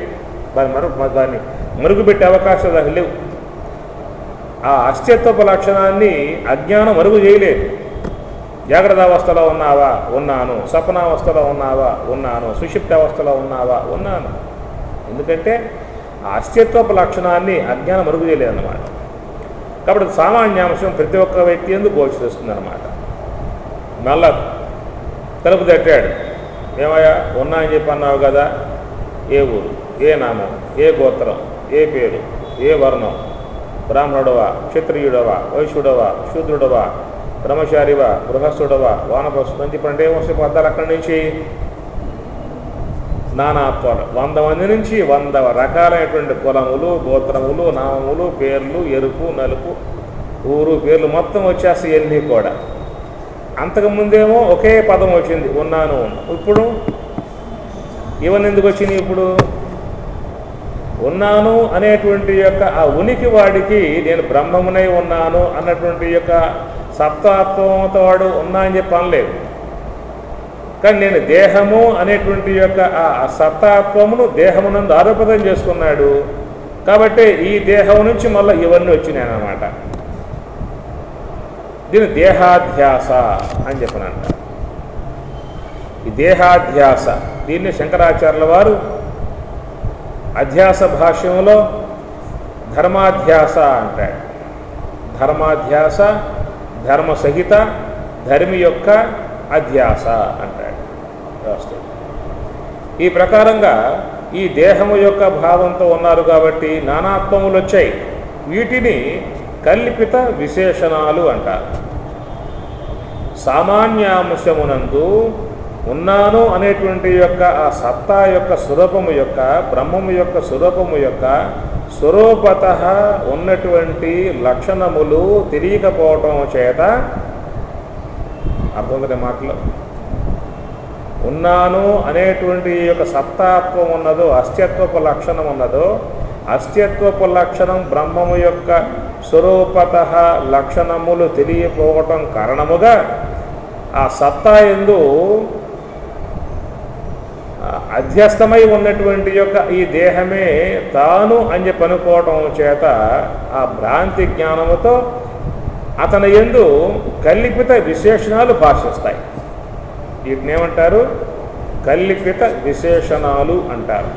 దాన్ని మరుగుపెట్టే అవకాశాలు దానికి లేవు. ఆ అస్తిత్వపు లక్షణాన్ని అజ్ఞానం మరుగు చేయలేదు. జాగ్రత్త అవస్థలో ఉన్నావా? ఉన్నాను. స్వప్నావస్థలో ఉన్నావా? ఉన్నాను. సుషిప్త అవస్థలో ఉన్నావా? ఉన్నాను. ఎందుకంటే ఆ అస్తిత్వపు లక్షణాన్ని అజ్ఞానం మరుగు చేయలేదు అన్నమాట. కాబట్టి సామాన్యాంశం ప్రతి ఒక్క వ్యక్తి యందు గోచరిస్తుంది అన్నమాట. మళ్ళా తలుపు తట్టాడు. ఏమయ్యా ఉన్నా అని చెప్పి అన్నావు కదా, ఏ ఊరు, ఏ నామం, ఏ గోత్రం, ఏ పేరు, ఏ వర్ణం, బ్రాహ్మణుడవా, క్షత్రియుడవా, వైశ్యుడవా, శూద్రుడవా, బ్రహ్మచారివా, గృహస్థుడవా, వానప్రస్థుడు అని చెప్పండి. ఏమొస్తే పద్దాలు అక్కడి నుంచి నానాత్వాలు 100 మంది నుంచి 100 రకాలైనటువంటి కులములు, గోత్రములు, నామములు, పేర్లు, ఎరుపు, నలుపు, ఊరు పేర్లు మొత్తం వచ్చేస్తాయి ఎన్ని కూడా. అంతకుముందేమో ఒకే పదం వచ్చింది, ఉన్నాను. ఇప్పుడు ఇవన్నీ ఎందుకు వచ్చినాయి? ఇప్పుడు ఉన్నాను అనేటువంటి యొక్క ఆ ఉనికి వాడికి నేను బ్రహ్మమునై ఉన్నాను అన్నటువంటి యొక్క సత్తాత్వంతో వాడు ఉన్నా అని చెప్పి అనలేదు. కానీ నేను దేహము అనేటువంటి యొక్క ఆ సత్తాత్వమును దేహమునందు ఆరోపితం చేసుకున్నాడు. కాబట్టి ఈ దేహం నుంచి మళ్ళీ ఇవన్నీ వచ్చినాయి అన్నమాట. దీని దేహాధ్యాస అని చెప్పనంట. ఈ దేహాధ్యాస దీన్ని శంకరాచార్యుల వారు అధ్యాస భాష్యంలో ధర్మాధ్యాస అంటాడు. ధర్మాధ్యాస, ధర్మసహిత, ధర్మి యొక్క అధ్యాస అంటాడు. ఈ ప్రకారంగా ఈ దేహము యొక్క భావంతో ఉన్నారు కాబట్టి నానాత్వములు వచ్చాయి. వీటిని కల్పిత విశేషణాలు అంటారు. సామాన్యాంశమునందు ఉన్నాను అనేటువంటి యొక్క ఆ సత్తా యొక్క స్వరూపము యొక్క బ్రహ్మము యొక్క స్వరూపము యొక్క స్వరూపత ఉన్నటువంటి లక్షణములు తెలియకపోవటం చేత అర్థమవుతున్న మాటలు ఉన్నాను అనేటువంటి యొక్క సత్తాత్వం ఉన్నదో అస్తిత్వపు లక్షణం ఉన్నదో అస్తిత్వపు లక్షణం బ్రహ్మము యొక్క స్వరూపత లక్షణములు తెలియపోవటం కారణముగా ఆ సత్తా యందు అధ్యస్థమై ఉన్నటువంటి యొక్క ఈ దేహమే తాను అని చెప్పి అనుకోవటం చేత ఆ భ్రాంతి జ్ఞానముతో అతని యందు కల్పిత విశేషణాలు భాషిస్తాయి. వీటిని ఏమంటారు? కల్పిత విశేషణాలు అంటారు.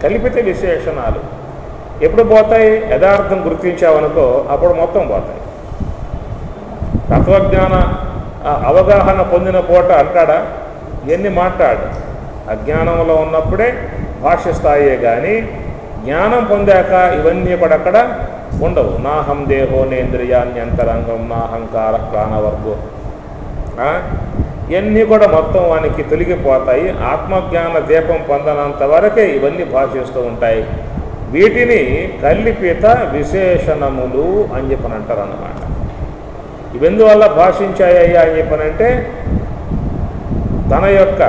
కల్పిత విశేషణాలు ఎప్పుడు పోతాయి? యథార్థం గుర్తించావనుకో అప్పుడు మొత్తం పోతాయి. తత్వజ్ఞాన అవగాహన పొందిన పూట అంటాడా? ఇవన్నీ మాట్లాడు. అజ్ఞానంలో ఉన్నప్పుడే భాషిస్తాయే కానీ జ్ఞానం పొందాక ఇవన్నీ కూడా అక్కడ ఉండవు. నాహం దేహో నేంద్రియాన్యంతరంగం నాహంకార ప్రాణవర్గో ఇవన్నీ కూడా మొత్తం వానికి తొలగిపోతాయి. ఆత్మజ్ఞాన దీపం పొందనంత వరకే ఇవన్నీ భాషిస్తూ ఉంటాయి. వీటిని కల్పిత విశేషణములు అని చెప్పని అంటారు అన్నమాట. ఇవెందువల్ల భాషించాయ్యా అని చెప్పనంటే తన యొక్క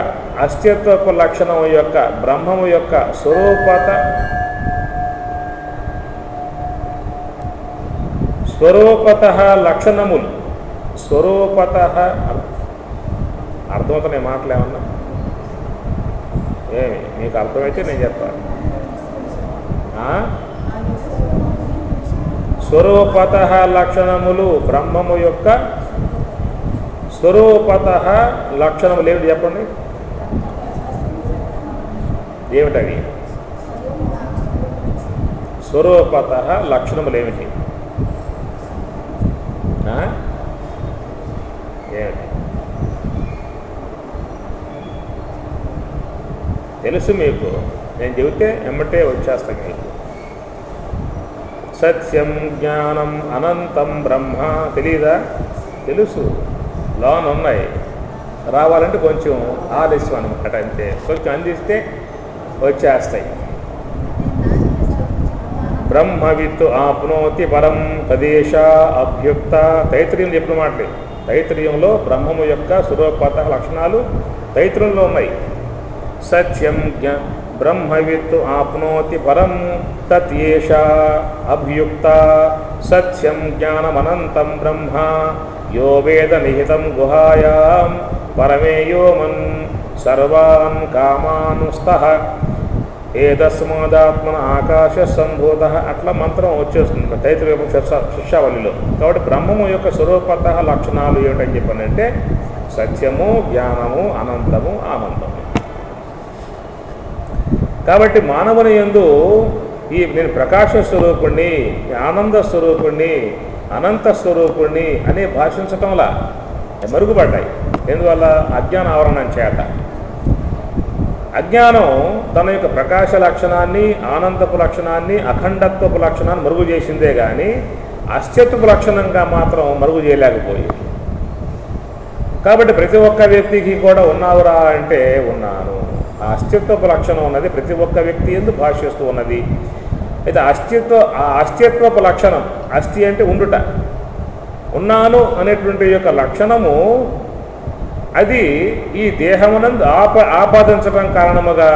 అస్తిత్వపు లక్షణం యొక్క బ్రహ్మము యొక్క స్వరూపత లక్షణములు స్వరూపత అర్థమవుతున్నాయి మాటలు ఏమన్నా? ఏమి మీకు అర్థమైతే నేను చెప్తాను. స్వరూపత లక్షణములు బ్రహ్మము యొక్క స్వరూపత లక్షణములు ఏమిటి చెప్పండి? ఏమిటవి? స్వరూపత లక్షణములు ఏమిటి? ఏమిటి తెలుసు మీకు? నేను చెబితే ఎమ్మటే వచ్చేస్తాను మీకు. సత్యం జ్ఞానం అనంతం బ్రహ్మ తెలీదా? తెలుసు, లోన్ ఉన్నాయి. రావాలంటే కొంచెం ఆలస్యం అనమాట. అంతే, కొంచెం అందిస్తే వచ్చేస్తాయి. బ్రహ్మవిత్ ఆప్నోతి పరం తదేశ అభ్యుక్త తైత్రీయం చెప్పిన మాటలే. తైత్రీయంలో బ్రహ్మము యొక్క స్వరూపత లక్షణాలు తైత్రీయంలో ఉన్నాయి. సత్యం బ్రహ్మవిత్ ఆప్నోతి పరం తత్యేష అభ్యుక్త సత్యం జ్ఞానమనంతం బ్రహ్మ యో వేద నిహితం గుహాయాం పరమేయోమన్ సర్వాన్ కామానుస్తః ఏతస్మాదాత్మన ఆకాశ సంభూత అట్లా మంత్రం వచ్చేస్తుంది తైత్రీయ శిష్యావళిలో. కాబట్టి బ్రహ్మము యొక్క స్వరూపత లక్షణాలు ఏమిటని చెప్పానంటే సత్యము, జ్ఞానము, అనంతము, ఆనందము. కాబట్టి మానవుని యందు ఈ నేను ప్రకాశ స్వరూపుణ్ణి, ఆనంద స్వరూపుణ్ణి, అనంత స్వరూపుణ్ణి అనే భాషించటంలా మరుగుపడ్డాయి. ఎందువల్ల? అజ్ఞాన ఆవరణం చేత. అజ్ఞానం తన యొక్క ప్రకాశ లక్షణాన్ని, ఆనందపు లక్షణాన్ని, అఖండత్వపు లక్షణాన్ని మరుగు చేసిందే కానీ అస్తిత్వపు లక్షణంగా మాత్రం మరుగు చేయలేకపోయింది. కాబట్టి ప్రతి ఒక్క వ్యక్తికి కూడా ఉన్నావురా అంటే ఉన్నాను. ఆ అస్తిత్వపు లక్షణం ఉన్నది ప్రతి ఒక్క వ్యక్తి ఎందుకు భాషిస్తూ ఉన్నది. అయితే అస్తిత్వపు లక్షణం, అస్థి అంటే ఉండుట, ఉన్నాను అనేటువంటి యొక్క లక్షణము అది ఈ దేహమునందు ఆపాదించడం కారణముగా,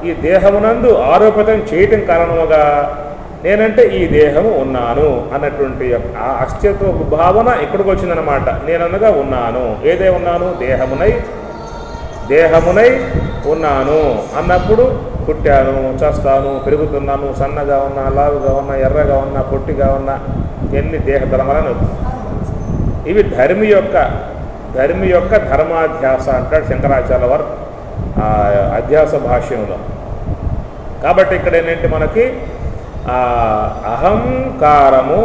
ఈ దేహమునందు ఆరోపితం చేయటం కారణముగా నేనంటే ఈ దేహము ఉన్నాను అన్నటువంటి ఆ అస్తిత్వ భావన ఇక్కడికి వచ్చిందనమాట. నేననగా ఉన్నాను. ఏదే ఉన్నాను? దేహమునై దేహమునై ఉన్నాను అన్నప్పుడు పుట్టాను, చస్తాను, పెరుగుతున్నాను, సన్నగా ఉన్నా, లావుగా ఉన్నా, ఎర్రగా ఉన్నా, పొట్టిగా ఉన్నా, ఎన్ని దేహధర్మాలను ఇవి ధర్మి యొక్క ధర్మాధ్యాస అంటాడు శంకరాచార్య వారు అధ్యాస భాష్యంలో. కాబట్టి ఇక్కడ ఏంటంటే మనకి అహంకారము,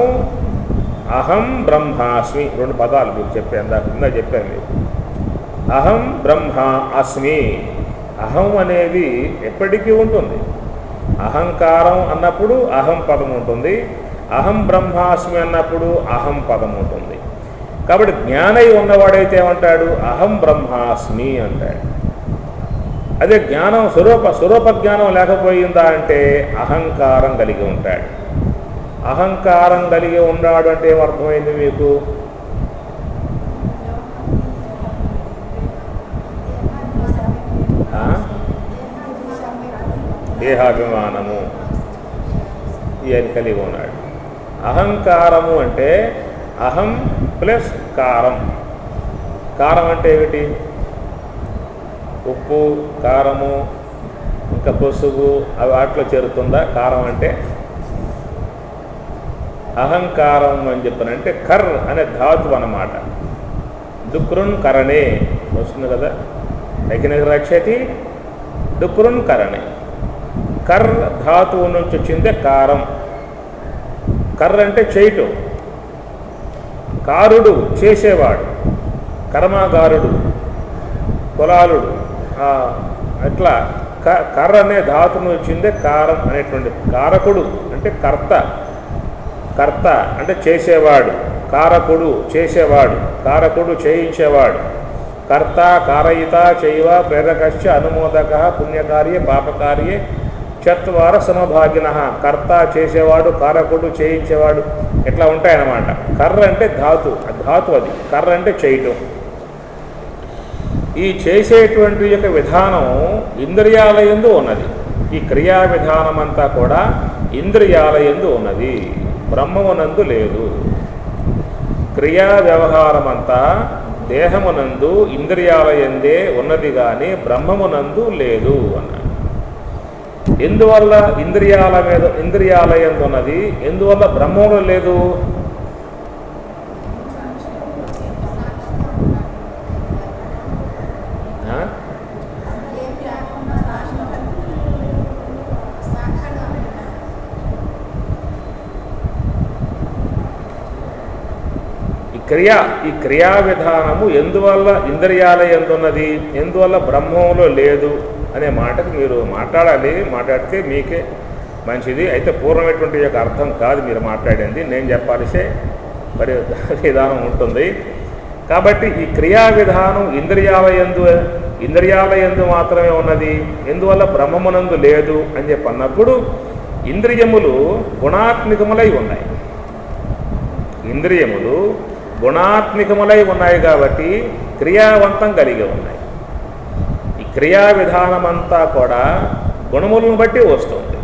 అహం బ్రహ్మాస్మి, రెండు పదాలు మీకు చెప్పాను, కింద చెప్పాను మీకు. అహం బ్రహ్మ అస్మి, అహం అనేది ఎప్పటికీ ఉంటుంది. అహంకారం అన్నప్పుడు అహం పదం ఉంటుంది, అహం బ్రహ్మాస్మి అన్నప్పుడు అహం పదం ఉంటుంది. కాబట్టి జ్ఞానై ఉన్నవాడైతే ఏమంటాడు? అహం బ్రహ్మాస్మి అంటాడు. అదే జ్ఞానం స్వరూప జ్ఞానం లేకపోయిందా అంటే అహంకారం కలిగి ఉంటాడు. అహంకారం కలిగి ఉన్నాడు అంటే ఏమర్థమైంది మీకు? దేహాభిమానము ఇవన్నీ కలిగి ఉన్నాడు. అహంకారము అంటే అహం ప్లస్ కారం. కారం అంటే ఏమిటి? ఉప్పు, కారము, ఇంకా పసుపు అవి వాటిలో చేరుతుందా కారం అంటే? అహంకారం అని చెప్పనంటే కర్ అనే ధాతు అన్నమాట. దుక్రున్ కరణే వస్తుంది కదా, తగిన రక్షతి దుక్రున్ కరణే. కర్ ధాతువు నుంచి వచ్చిందే కారం. కర్ర అంటే చేయటం, కారుడు చేసేవాడు, కర్మాగారుడు, కులాలుడు, అట్లా కర్ర అనే ధాతును వచ్చిందే కారం అనేటువంటి. కారకుడు అంటే కర్త, కర్త అంటే చేసేవాడు, కారకుడు చేసేవాడు, కారకుడు చేయించేవాడు. కర్త కారయిత చైవ ప్రేరకశ్చ అనుమోదక పుణ్యకార్యే పాపకార్యే చత్వార సమభాగిన. కర్త చేసేవాడు, కారకుడు చేయించేవాడు, ఇట్లా ఉంటాయన్నమాట. కర్ర అంటే ధాతు, అది కర్ర అంటే చేయటం. ఈ చేసేటువంటి యొక్క విధానం ఇంద్రియాలయందు ఉన్నది. ఈ క్రియా విధానం అంతా కూడా ఇంద్రియాలయందు ఉన్నది, బ్రహ్మమునందు లేదు. క్రియా వ్యవహారం అంతా దేహమునందు ఇంద్రియాలయందే ఉన్నది కానీ బ్రహ్మమునందు లేదు అన్నాడు. ఎందువల్ల ఇంద్రియాలయందు ఉన్నది, ఎందువల్ల బ్రహ్మములో లేదు? ఈ క్రియా విధానము ఎందువల్ల ఇంద్రియాలయందు ఉన్నది, ఎందువల్ల బ్రహ్మంలో లేదు అనే మాటకు మీరు మాట్లాడాలి. మాట్లాడితే మీకే మంచిది. అయితే పూర్వమైనటువంటి యొక్క అర్థం కాదు మీరు మాట్లాడింది, నేను చెప్పాల్సే విధానం ఉంటుంది. కాబట్టి ఈ క్రియా విధానం ఇంద్రియాలయందు మాత్రమే ఉన్నది, ఎందువల్ల బ్రహ్మమునందు లేదు అని చెప్పి అన్నప్పుడు ఇంద్రియములు గుణాత్మికములై ఉన్నాయి. ఇంద్రియములు గుణాత్మికములై ఉన్నాయి కాబట్టి క్రియావంతం కలిగి ఉన్నాయి. ఈ క్రియా విధానమంతా కూడా గుణములను బట్టి వస్తుంది.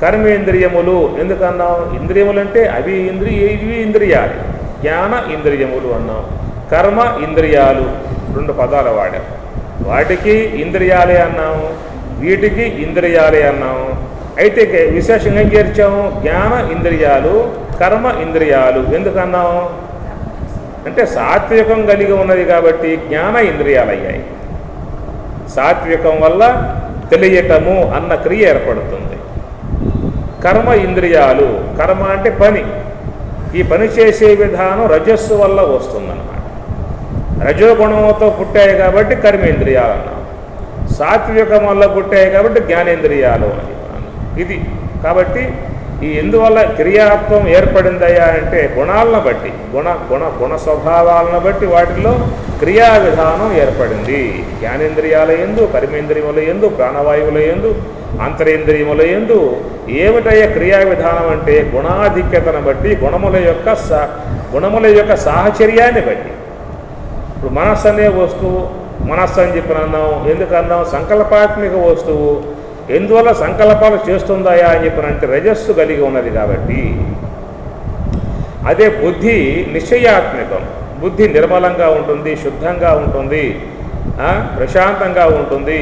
కర్మేంద్రియములు ఎందుకన్నాం? ఇంద్రియములు అంటే ఇవి ఇంద్రియాలు. జ్ఞాన ఇంద్రియములు అన్నాం, కర్మ ఇంద్రియాలు, రెండు పదాలు వాడాం. వాటికి ఇంద్రియాలే అన్నాము, వీటికి ఇంద్రియాలే అన్నాము. అయితే విశేషంగా ఏం చేర్చాము? జ్ఞాన ఇంద్రియాలు, కర్మ ఇంద్రియాలు. ఎందుకన్నాము అంటే సాత్వికం కలిగి ఉన్నది కాబట్టి జ్ఞాన ఇంద్రియాలు అయ్యాయి. సాత్వికం వల్ల తెలియటము అన్న క్రియ ఏర్పడుతుంది. కర్మ ఇంద్రియాలు, కర్మ అంటే పని, ఈ పని చేసే విధానం రజస్సు వల్ల వస్తుందన్నమాట. రజోగుణంతో పుట్టాయి కాబట్టి కర్మేంద్రియాలు అన్నాం. సాత్వికం వల్ల పుట్టాయి కాబట్టి జ్ఞానేంద్రియాలు అని ఇది. కాబట్టి ఈ ఎందువల్ల క్రియాత్వం ఏర్పడిందయ్యా అంటే గుణాలను బట్టి, గుణ స్వభావాలను బట్టి వాటిలో క్రియా విధానం ఏర్పడింది. జ్ఞానేంద్రియాల యందు, కర్మేంద్రియముల యందు, ప్రాణవాయువుల యందు, అంతరేంద్రియముల యందు ఏమిటయ్యా క్రియా విధానం అంటే గుణాధిక్యతను బట్టి, గుణముల యొక్క సాహచర్యాన్ని బట్టి. ఇప్పుడు మనస్సు అనే వస్తువు, మనస్సు అని చెప్పిన అన్నాం. ఎందుకన్నాం? సంకల్పాత్మిక వస్తువు. ఎందువల్ల సంకల్పాలు చేస్తుందాయా అని చెప్పినంటే రజస్సు కలిగి ఉన్నది కాబట్టి. అదే బుద్ధి నిశ్చయాత్మకం, బుద్ధి నిర్మలంగా ఉంటుంది, శుద్ధంగా ఉంటుంది. ప్రశాంతంగా ఉంటుంది,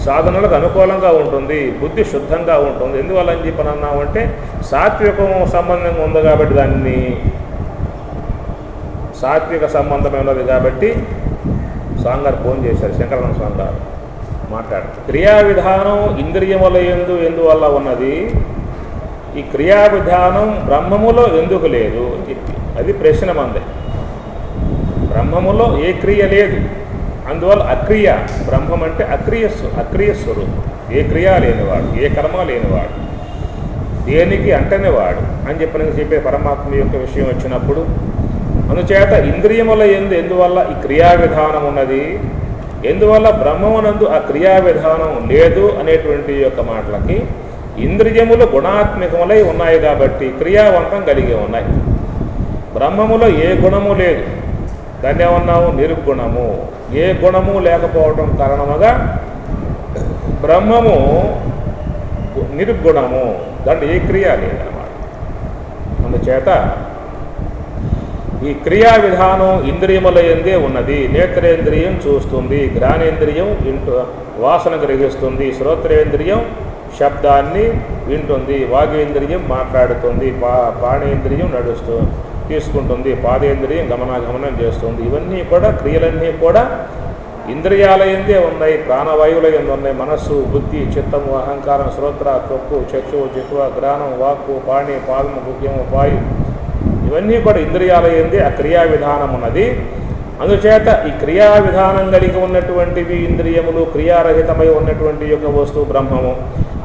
సాధనలకు అనుకూలంగా ఉంటుంది, బుద్ధి శుద్ధంగా ఉంటుంది. ఎందువల్ల అని చెప్పని అన్నామంటే సాత్వికం సంబంధంగా ఉంది కాబట్టి, దాన్ని సాత్విక సంబంధమే ఉన్నది కాబట్టి స్వామి గారు ఫోన్ చేశారు, శంకరానంద స్వామి గారు మాట్లాడారు. క్రియా విధానం ఇంద్రియముల ఎందువల్ల ఉన్నది, ఈ క్రియా విధానం బ్రహ్మములో ఎందుకు లేదు అని చెప్పి అది ప్రశ్న మంది. బ్రహ్మములో ఏ క్రియ లేదు, అందువల్ల అక్రియ. బ్రహ్మం అంటే అక్రియ స్వరూపం, ఏ క్రియ లేనివాడు, ఏ కర్మ లేనివాడు, దేనికి అంటనేవాడు అని చెప్పే పరమాత్మ యొక్క విషయం వచ్చినప్పుడు, అందుచేత ఇంద్రియముల ఎందువల్ల ఈ క్రియా విధానం ఉన్నది, ఎందువల్ల బ్రహ్మమునందు ఆ క్రియా విధానం లేదు అనేటువంటి యొక్క మాటలకి ఇంద్రియములు గుణాత్మకములై ఉన్నాయి కాబట్టి క్రియావంతం కలిగి ఉన్నాయి. బ్రహ్మములో ఏ గుణము లేదు, దాన్ని ఏమన్నాము నిర్గుణము. ఏ గుణము లేకపోవడం కారణముగా బ్రహ్మము నిర్గుణము, దాంట్లో ఏ క్రియ లేదన్నమాట. అందుచేత ఈ క్రియా విధానం ఇంద్రియముల యందే ఉన్నది. నేత్రేంద్రియం చూస్తుంది, ఘ్రాణేంద్రియం వాసన గ్రహిస్తుంది, శ్రోత్రేంద్రియం శబ్దాన్ని వింటుంది, వాగేంద్రియం మాట్లాడుతుంది, పాణేంద్రియం తీసుకుంటుంది, పాదేంద్రియం గమనాగమనం చేస్తుంది. ఇవన్నీ కూడా క్రియలన్నీ కూడా ఇంద్రియాల యందే ఉన్నాయి, ప్రాణవాయువుల యందు ఉన్నాయి. మనస్సు, బుద్ధి, చిత్తము, అహంకారం, శ్రోత్ర, త్వక్కు, చక్షువు, జిహ్వ, గ్రాణం, వాక్కు, పాణి, పాదము, గుహ్యము, పాయు, ఇవన్నీ కూడా ఇంద్రియాల యందే ఆ క్రియా విధానం ఉన్నది. అందుచేత ఈ క్రియా విధానం కలిగి ఉన్నటువంటివి ఇంద్రియములు, క్రియారహితమై ఉన్నటువంటి యొక్క వస్తువు బ్రహ్మము.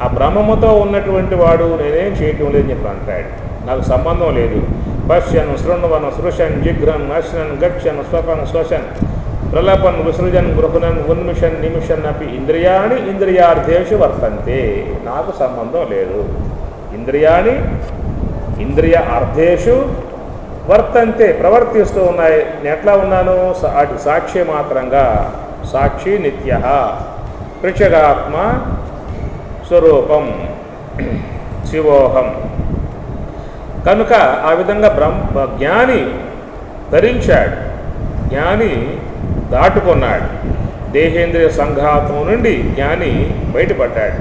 ఆ బ్రహ్మముతో ఉన్నటువంటి వాడు నేనేం చేయటం లేదని చెప్పి అంటాడు, నాకు సంబంధం లేదు. పశ్యన్, శృణ్వన్, సృశన్, జిఘ్రన్, అశ్నన్, గచ్చన్, స్వపన్, శ్వసన్, ప్రలపన్, విసృజన్, గృహణన్, ఉన్మిషన్, నిమిషన్ అపి ఇంద్రియాణి ఇంద్రియార్థేషు వర్తంతే. నాకు సంబంధం లేదు. ఇంద్రియాణి ఇంద్రియ అర్థేషు వర్తంతే, ప్రవర్తిస్తూ ఉన్నాయి. నేను ఎట్లా ఉన్నాను, సాక్షి మాత్రంగా. సాక్షి నిత్య, పృచగాత్మ స్వరూపం, శివోహం. కనుక ఆ విధంగా జ్ఞాని ధరించాడు, జ్ఞాని దాటుకున్నాడు. దేహేంద్రియ సంఘాతం నుండి జ్ఞాని బయటపడ్డాడు,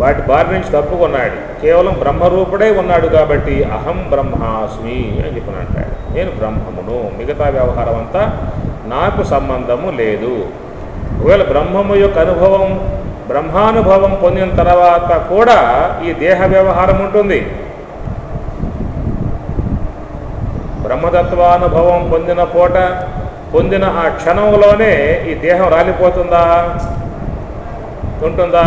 వాటి బారి నుంచి తప్పుకున్నాడు. కేవలం బ్రహ్మరూపుడై ఉన్నాడు కాబట్టి అహం బ్రహ్మాస్మి అని చెప్పిన అంటాడు, నేను బ్రహ్మమును, మిగతా వ్యవహారం అంతా నాకు సంబంధము లేదు. ఒకవేళ బ్రహ్మము యొక్క అనుభవం, బ్రహ్మానుభవం పొందిన తర్వాత కూడా ఈ దేహ వ్యవహారం ఉంటుంది. బ్రహ్మతత్వానుభవం పొందిన ఆ క్షణంలోనే ఈ దేహం రాలిపోతుందా, ఉంటుందా?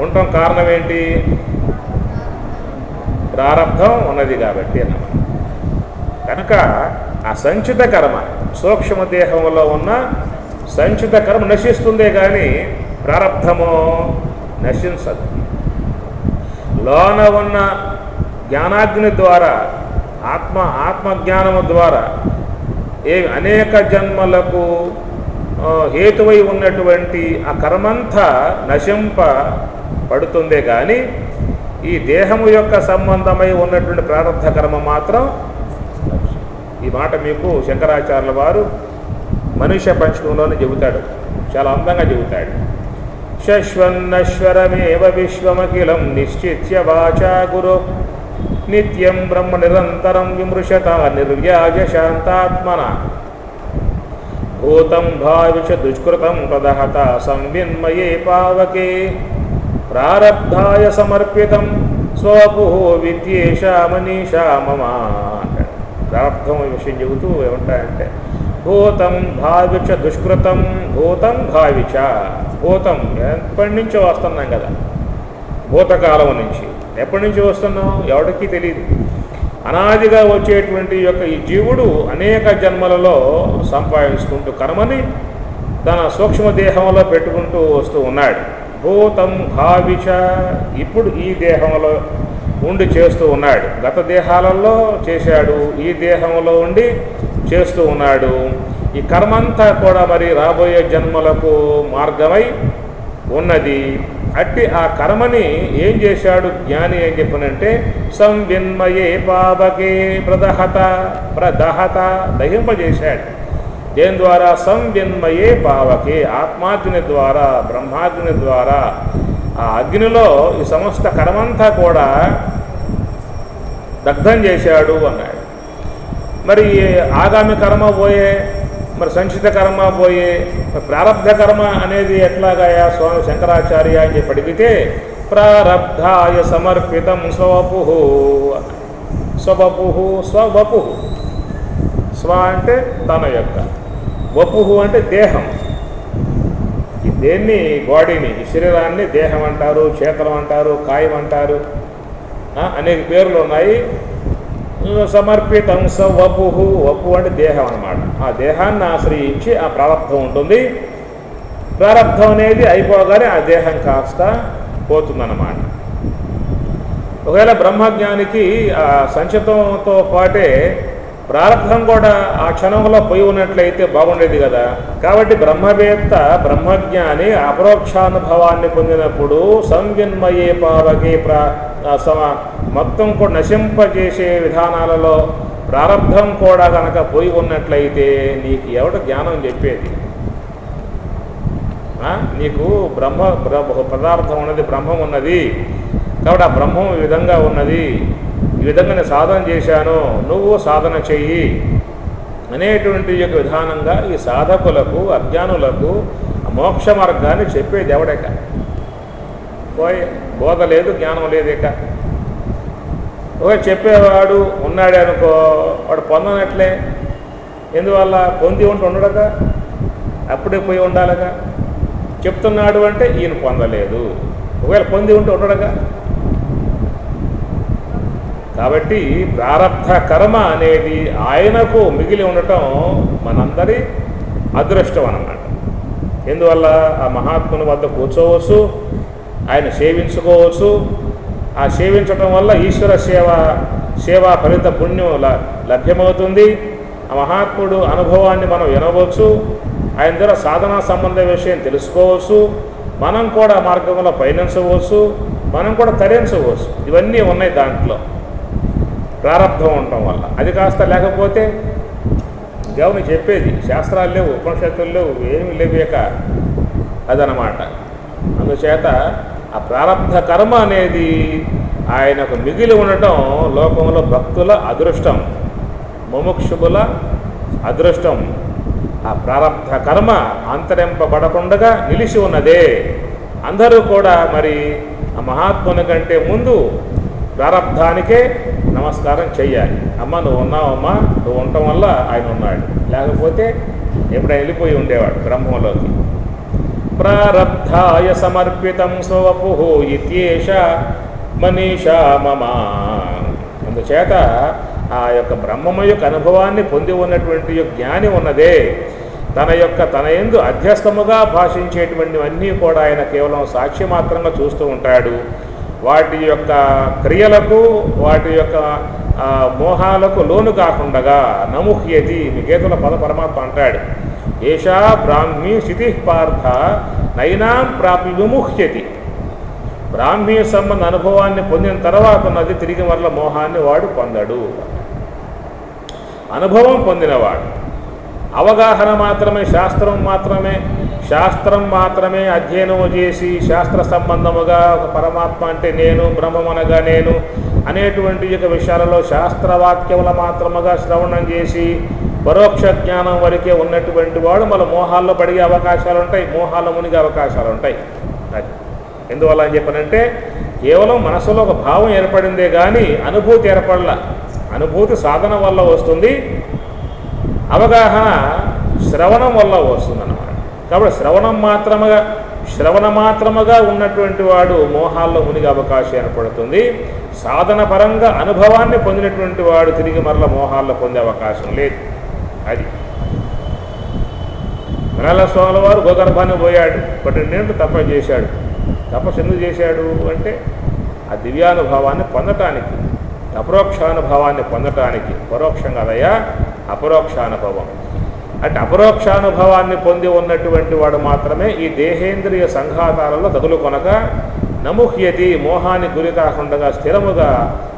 ఉండటం కారణం ఏంటి? ప్రారబ్ధం ఉన్నది కాబట్టి అన్నమాట. కనుక ఆ సంచిత కర్మ, సూక్ష్మ దేహంలో ఉన్న సంచిత కర్మ నశిస్తుందే కానీ ప్రారబ్ధమో నశించదు. లోన ఉన్న జ్ఞానాగ్ని ద్వారా, ఆత్మజ్ఞానము ద్వారా అనేక జన్మలకు హేతువై ఉన్నటువంటి ఆ కర్మంతా నశింపబడుతుందే కానీ ఈ దేహము యొక్క సంబంధమై ఉన్నటువంటి ప్రారంభ కర్మ మాత్రం. ఈ మాట మీకు శంకరాచార్యుల వారు మనుష్య పంచకంలోనే చెబుతాడు, చాలా అందంగా చెబుతాడు. శశ్వన్నశ్వరమేవ విశ్వమఖిలం నిశ్చిత్య వాచా గురు నిత్యం బ్రహ్మ నిరంతరం విమృశత నిర్వ్యాజ శాంతాత్మన భూతం భావిష దుష్కృతం ప్రదహత సంవిన్మయే పావకే ప్రారబ్ధాయ సమర్పితం స్వపు విద్యేషా మనీషా మమ. ప్రారబ్ధం విషయం చెబుతూ ఏమంటాయంటే భూతం భావిచ దుష్కృతం, భూతం భావిచ. భూతం ఎప్పటి నుంచో వస్తున్నాం కదా, భూతకాలం నుంచి. ఎప్పటి నుంచి వస్తున్నాం ఎవరికి తెలియదు. అనాదిగా వచ్చేటువంటి యొక్క ఈ జీవుడు అనేక జన్మలలో సంపాదించుకుంటూ కర్మని తన సూక్ష్మదేహంలో పెట్టుకుంటూ వస్తూ ఉన్నాడు. భూతం భావిచ, ఇప్పుడు ఈ దేహంలో ఉండి చేస్తూ ఉన్నాడు. గత దేహాలలో చేశాడు, ఈ దేహంలో ఉండి చేస్తూ ఉన్నాడు. ఈ కర్మంతా కూడా మరి రాబోయే జన్మలకు మార్గమై ఉన్నది. అట్టి ఆ కర్మని ఏం చేశాడు జ్ఞాని అని చెప్పనంటే సంవిన్మయే పావకే ప్రదహత దహింపజేశాడు. దేని ద్వారా? సంవిన్మయే పావకే, ఆత్మాగ్ని ద్వారా, బ్రహ్మాగ్ని ద్వారా. ఆ అగ్నిలో ఈ సమస్త కర్మంతా కూడా దగ్ధం చేశాడు అన్నాడు. మరి ఆగామి కర్మ పోయే, మరి సంచిత కర్మ పోయే, ప్రారబ్ధ కర్మ అనేది ఎట్లాగాయా స్వామి శంకరాచార్య అని చెప్పి అడిగితే, ప్రారబ్ధాయ సమర్పితం స్వవపు. స్వవపు, స్వవపు. స్వ అంటే తన యొక్క, వపు అంటే దేహం. ఈ దేన్ని, బాడీని, ఈ శరీరాన్ని దేహం అంటారు, చేతనం అంటారు, కాయం అంటారు, అనేక పేర్లు ఉన్నాయి. సమర్పితం వపు. వపు అంటే దేహం అన్నమాట. ఆ దేహాన్ని ఆశ్రయించి ఆ ప్రారబ్ధం ఉంటుంది. ప్రారబ్ధం అనేది అయిపోగానే ఆ దేహం కాస్త పోతుందన్నమాట. ఒకవేళ బ్రహ్మజ్ఞానికి ఆ సంచితంతో పాటే ప్రారబ్ధం కూడా ఆ క్షణంలో పోయి ఉన్నట్లయితే బాగుండేది కదా. కాబట్టి బ్రహ్మవేత్త, బ్రహ్మజ్ఞాని అపరోక్షానుభవాన్ని పొందినప్పుడు సంవిన్మయే పావకే మొత్తం కూడా నశింపజేసే విధానాలలో ప్రారబ్ధం కూడా కనుక పోయి ఉన్నట్లయితే నీకు ఎవడ జ్ఞానం చెప్పేది? నీకు ఒక పదార్థం ఉన్నది, బ్రహ్మం ఉన్నది. కాబట్టి ఆ బ్రహ్మం ఈ విధంగా ఉన్నది, ఈ విధంగా నేను సాధన చేశాను, నువ్వు సాధన చెయ్యి అనేటువంటి యొక్క విధానంగా ఈ సాధకులకు, అజ్ఞానులకు మోక్ష మార్గాన్ని చెప్పేది ఎవడక? పోయి బోధ లేదు, జ్ఞానం లేదేక. ఒక చెప్పేవాడు ఉన్నాడే అనుకో, వాడు పొందనట్లే. ఎందువల్ల? పొంది ఉంటూ ఉండడక, అప్పుడే పోయి ఉండాలగా. చెప్తున్నాడు అంటే ఈయన పొందలేదు, ఒకవేళ పొంది ఉంటూ ఉండడగా. కాబట్టి ప్రారబ్ధ కర్మ అనేది ఆయనకు మిగిలి ఉండటం మనందరి అదృష్టం అన్నమాట. ఎందువల్ల? ఆ మహాత్ముని వద్ద కూర్చోవచ్చు, ఆయన సేవించుకోవచ్చు. ఆ సేవించటం వల్ల ఈశ్వర సేవా ఫలిత పుణ్యం లభ్యమవుతుంది. ఆ మహాత్ముడు అనుభవాన్ని మనం వినవచ్చు, ఆయన ద్వారా సాధనా సంబంధ విషయం తెలుసుకోవచ్చు, మనం కూడా మార్గంలో పయనించవచ్చు, మనం కూడా తరించవచ్చు. ఇవన్నీ ఉన్నాయి దాంట్లో ప్రారబ్ధం ఉండటం వల్ల. అది కాస్త లేకపోతే దేవుని చెప్పేది, శాస్త్రాలు లేవు, ఉపనిషత్తులు లేవు, ఏమి లేవేక అదనమాట. అందుచేత ఆ ప్రారబ్ధ కర్మ అనేది ఆయనకు మిగిలి ఉండటం లోకంలో భక్తుల అదృష్టం, ముముక్షుల అదృష్టం. ఆ ప్రారబ్ధ కర్మ అంతరింపబడకుండా నిలిచి ఉన్నదే. అందరూ కూడా మరి ఆ మహాత్ముని కంటే ముందు ప్రారబ్ధానికే నమస్కారం చెయ్యాలి. అమ్మ నువ్వు ఉన్నావమ్మా, నువ్వు ఉండటం వల్ల ఆయన ఉన్నాడు, లేకపోతే ఎప్పుడైనా వెళ్ళిపోయి ఉండేవాడు బ్రహ్మంలోకి. ప్రారబ్ధాయ సమర్పితం స్వవపు ఇత్యేష మనీషా మమ. అందుచేత ఆ యొక్క బ్రహ్మము యొక్క అనుభవాన్ని పొంది ఉన్నటువంటి జ్ఞాని ఉన్నదే, తన యందు అధ్యస్థముగా భాషించేటువంటివన్నీ కూడా ఆయన కేవలం సాక్షి మాత్రంగా చూస్తూ ఉంటాడు. వాటి యొక్క క్రియలకు, వాటి యొక్క మోహాలకు లోను కాకుండా నముహ్యతి. మీ గీతల పరమాత్మ అంటాడు, ఏషా బ్రాహ్మీ స్థితి పార్థ నైనాం ప్రాప్తి విముహ్యతి. బ్రాహ్మీ సంబంధ అనుభవాన్ని పొందిన తర్వాత ఉన్నది తిరిగి మరల మోహాన్ని వాడు పొందడు. అనుభవం పొందినవాడు, అవగాహన మాత్రమే, శాస్త్రం మాత్రమే అధ్యయనము చేసి శాస్త్ర సంబంధముగా ఒక పరమాత్మ అంటే నేను, బ్రహ్మమనగా నేను అనేటువంటి యొక్క విషయాలలో శాస్త్రవాక్యముల మాత్రముగా శ్రవణం చేసి పరోక్ష జ్ఞానం వరకే ఉన్నటువంటి వాడు మళ్ళీ మోహాల్లో పడిగే అవకాశాలు ఉంటాయి, మోహాల్లో మునిగే అవకాశాలు ఉంటాయి. అది ఎందువల్ల అని చెప్పనంటే కేవలం మనసులో ఒక భావం ఏర్పడిందే కానీ అనుభూతి ఏర్పడలా. అనుభూతి సాధన వల్ల వస్తుంది, అవగాహన శ్రవణం వల్ల వస్తుందన్నమాట. కాబట్టి శ్రవణ మాత్రముగా ఉన్నటువంటి వాడు మోహాల్లో మునిగే అవకాశం ఏర్పడుతుంది. సాధన పరంగా అనుభవాన్ని పొందినటువంటి వాడు తిరిగి మరల మోహాల్లో పొందే అవకాశం లేదు. అది మరాల స్వాముల వారు గోగర్భాన్ని పోయాడు, 12 తపస్సు చేశాడు. తపస్సు ఎందుకు చేశాడు అంటే ఆ దివ్యానుభవాన్ని పొందటానికి, అపరోక్షానుభవాన్ని పొందటానికి. పరోక్షంగా అదయ్యా అపరోక్షానుభవం అంటే అపరోక్షానుభవాన్ని పొంది ఉన్నటువంటి వాడు మాత్రమే ఈ దేహేంద్రియ సంఘాతాలలో తగులుకొనక నముహ్యతి, మోహాన్ని గురి కాకుండా స్థిరముగా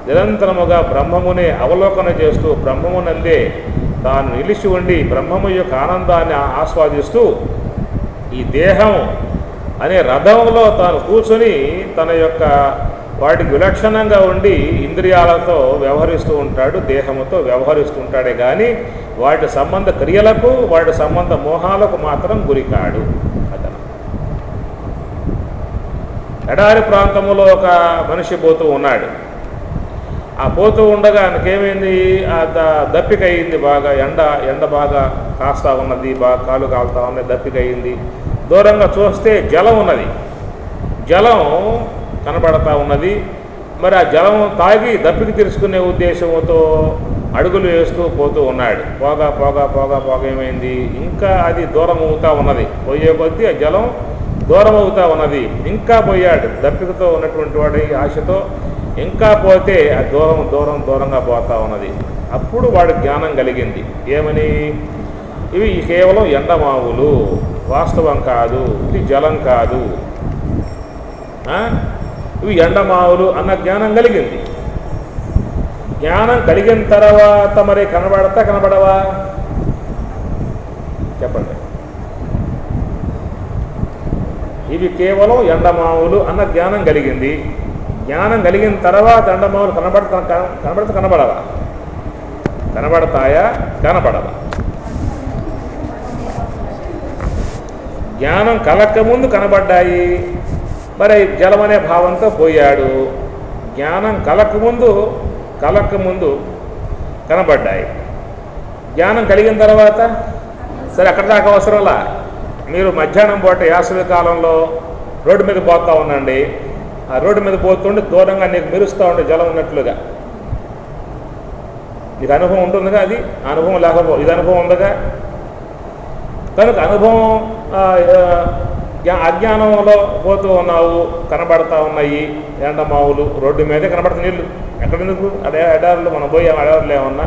నిరంతరముగా బ్రహ్మమునే అవలోకన చేస్తూ బ్రహ్మమునందే తాను నిలిచి ఉండి బ్రహ్మము యొక్క ఆనందాన్ని ఆస్వాదిస్తూ ఈ దేహం అనే రథంలో తాను కూర్చొని తన యొక్క వాటికి విలక్షణంగా ఉండి ఇంద్రియాలతో వ్యవహరిస్తూ ఉంటాడు, దేహముతో వ్యవహరిస్తూ ఉంటాడే కానీ వాటి సంబంధ క్రియలకు వాటి సంబంధ మోహాలకు మాత్రం గురికాడు. అతను ఎడారి ప్రాంతంలో ఒక మనిషి పోతూ ఉన్నాడు. ఆ పోతూ ఉండగా ఆయనకేమైంది, దప్పిక అయింది, బాగా ఎండ బాగా కాస్తా ఉన్నది, బాగా కాలు కాలుతా ఉన్నది, దప్పిక అయింది. దూరంగా చూస్తే జలం ఉన్నది, జలం కనబడతా ఉన్నది. మరి ఆ జలం తాగి దప్పికి తీర్చుకునే ఉద్దేశంతో అడుగులు వేస్తూ పోతూ ఉన్నాడు. పోగా పోగా పోగా పోగా ఏమైంది, ఇంకా అది దూరం అవుతూ ఉన్నది. పోయే కొద్దీ ఆ జలం దూరం అవుతూ ఉన్నది. ఇంకా పోయాడు దప్పికతో ఉన్నటువంటి వాడి ఆశతో. ఇంకా పోతే ఆ దూరం దూరం దూరంగా పోతూ ఉన్నది. అప్పుడు వాడు జ్ఞానం కలిగింది. ఏమని, ఇవి కేవలం ఎండమావులు, వాస్తవం కాదు, ఇది జలం కాదు, ఇవి ఎండమావులు అన్న జ్ఞానం కలిగింది. జ్ఞానం కలిగిన తర్వాత మరి కనబడవా చెప్పండి. ఇవి కేవలం ఎండమావులు అన్న జ్ఞానం కలిగింది. జ్ఞానం కలిగిన తర్వాత ఎండమావులు కనబడవా? కనబడతాయా? కనబడవా? జ్ఞానం కలక్కముందు కనబడ్డాయి. మరి జలం అనే భావంతో పోయాడు. జ్ఞానం కలక్కముందు కనబడ్డాయి. జ్ఞానం కలిగిన తర్వాత సరే అక్కడ దాకా అవసరంలా. మీరు మధ్యాహ్నం పూట వేసవి కాలంలో రోడ్డు మీద పోతూ ఉండండి. ఆ రోడ్డు మీద పోతుంటే దూరంగా నీకు మెరుస్తూ ఉండే జలం ఉన్నట్లుగా నీకు అనుభవం ఉంటుందిగా. అది అనుభవం లేకపోతే ఇది అనుభవం ఉందిగా. కనుక అనుభవం అజ్ఞానంలో పోతూ ఉన్నావు, కనబడతా ఉన్నాయి ఎండమావులు. రోడ్డు మీదే కనబడతా నీళ్ళు. ఎక్కడెందుకు ఎడారులు మనం పోయాం, ఎడారులు ఏమన్నా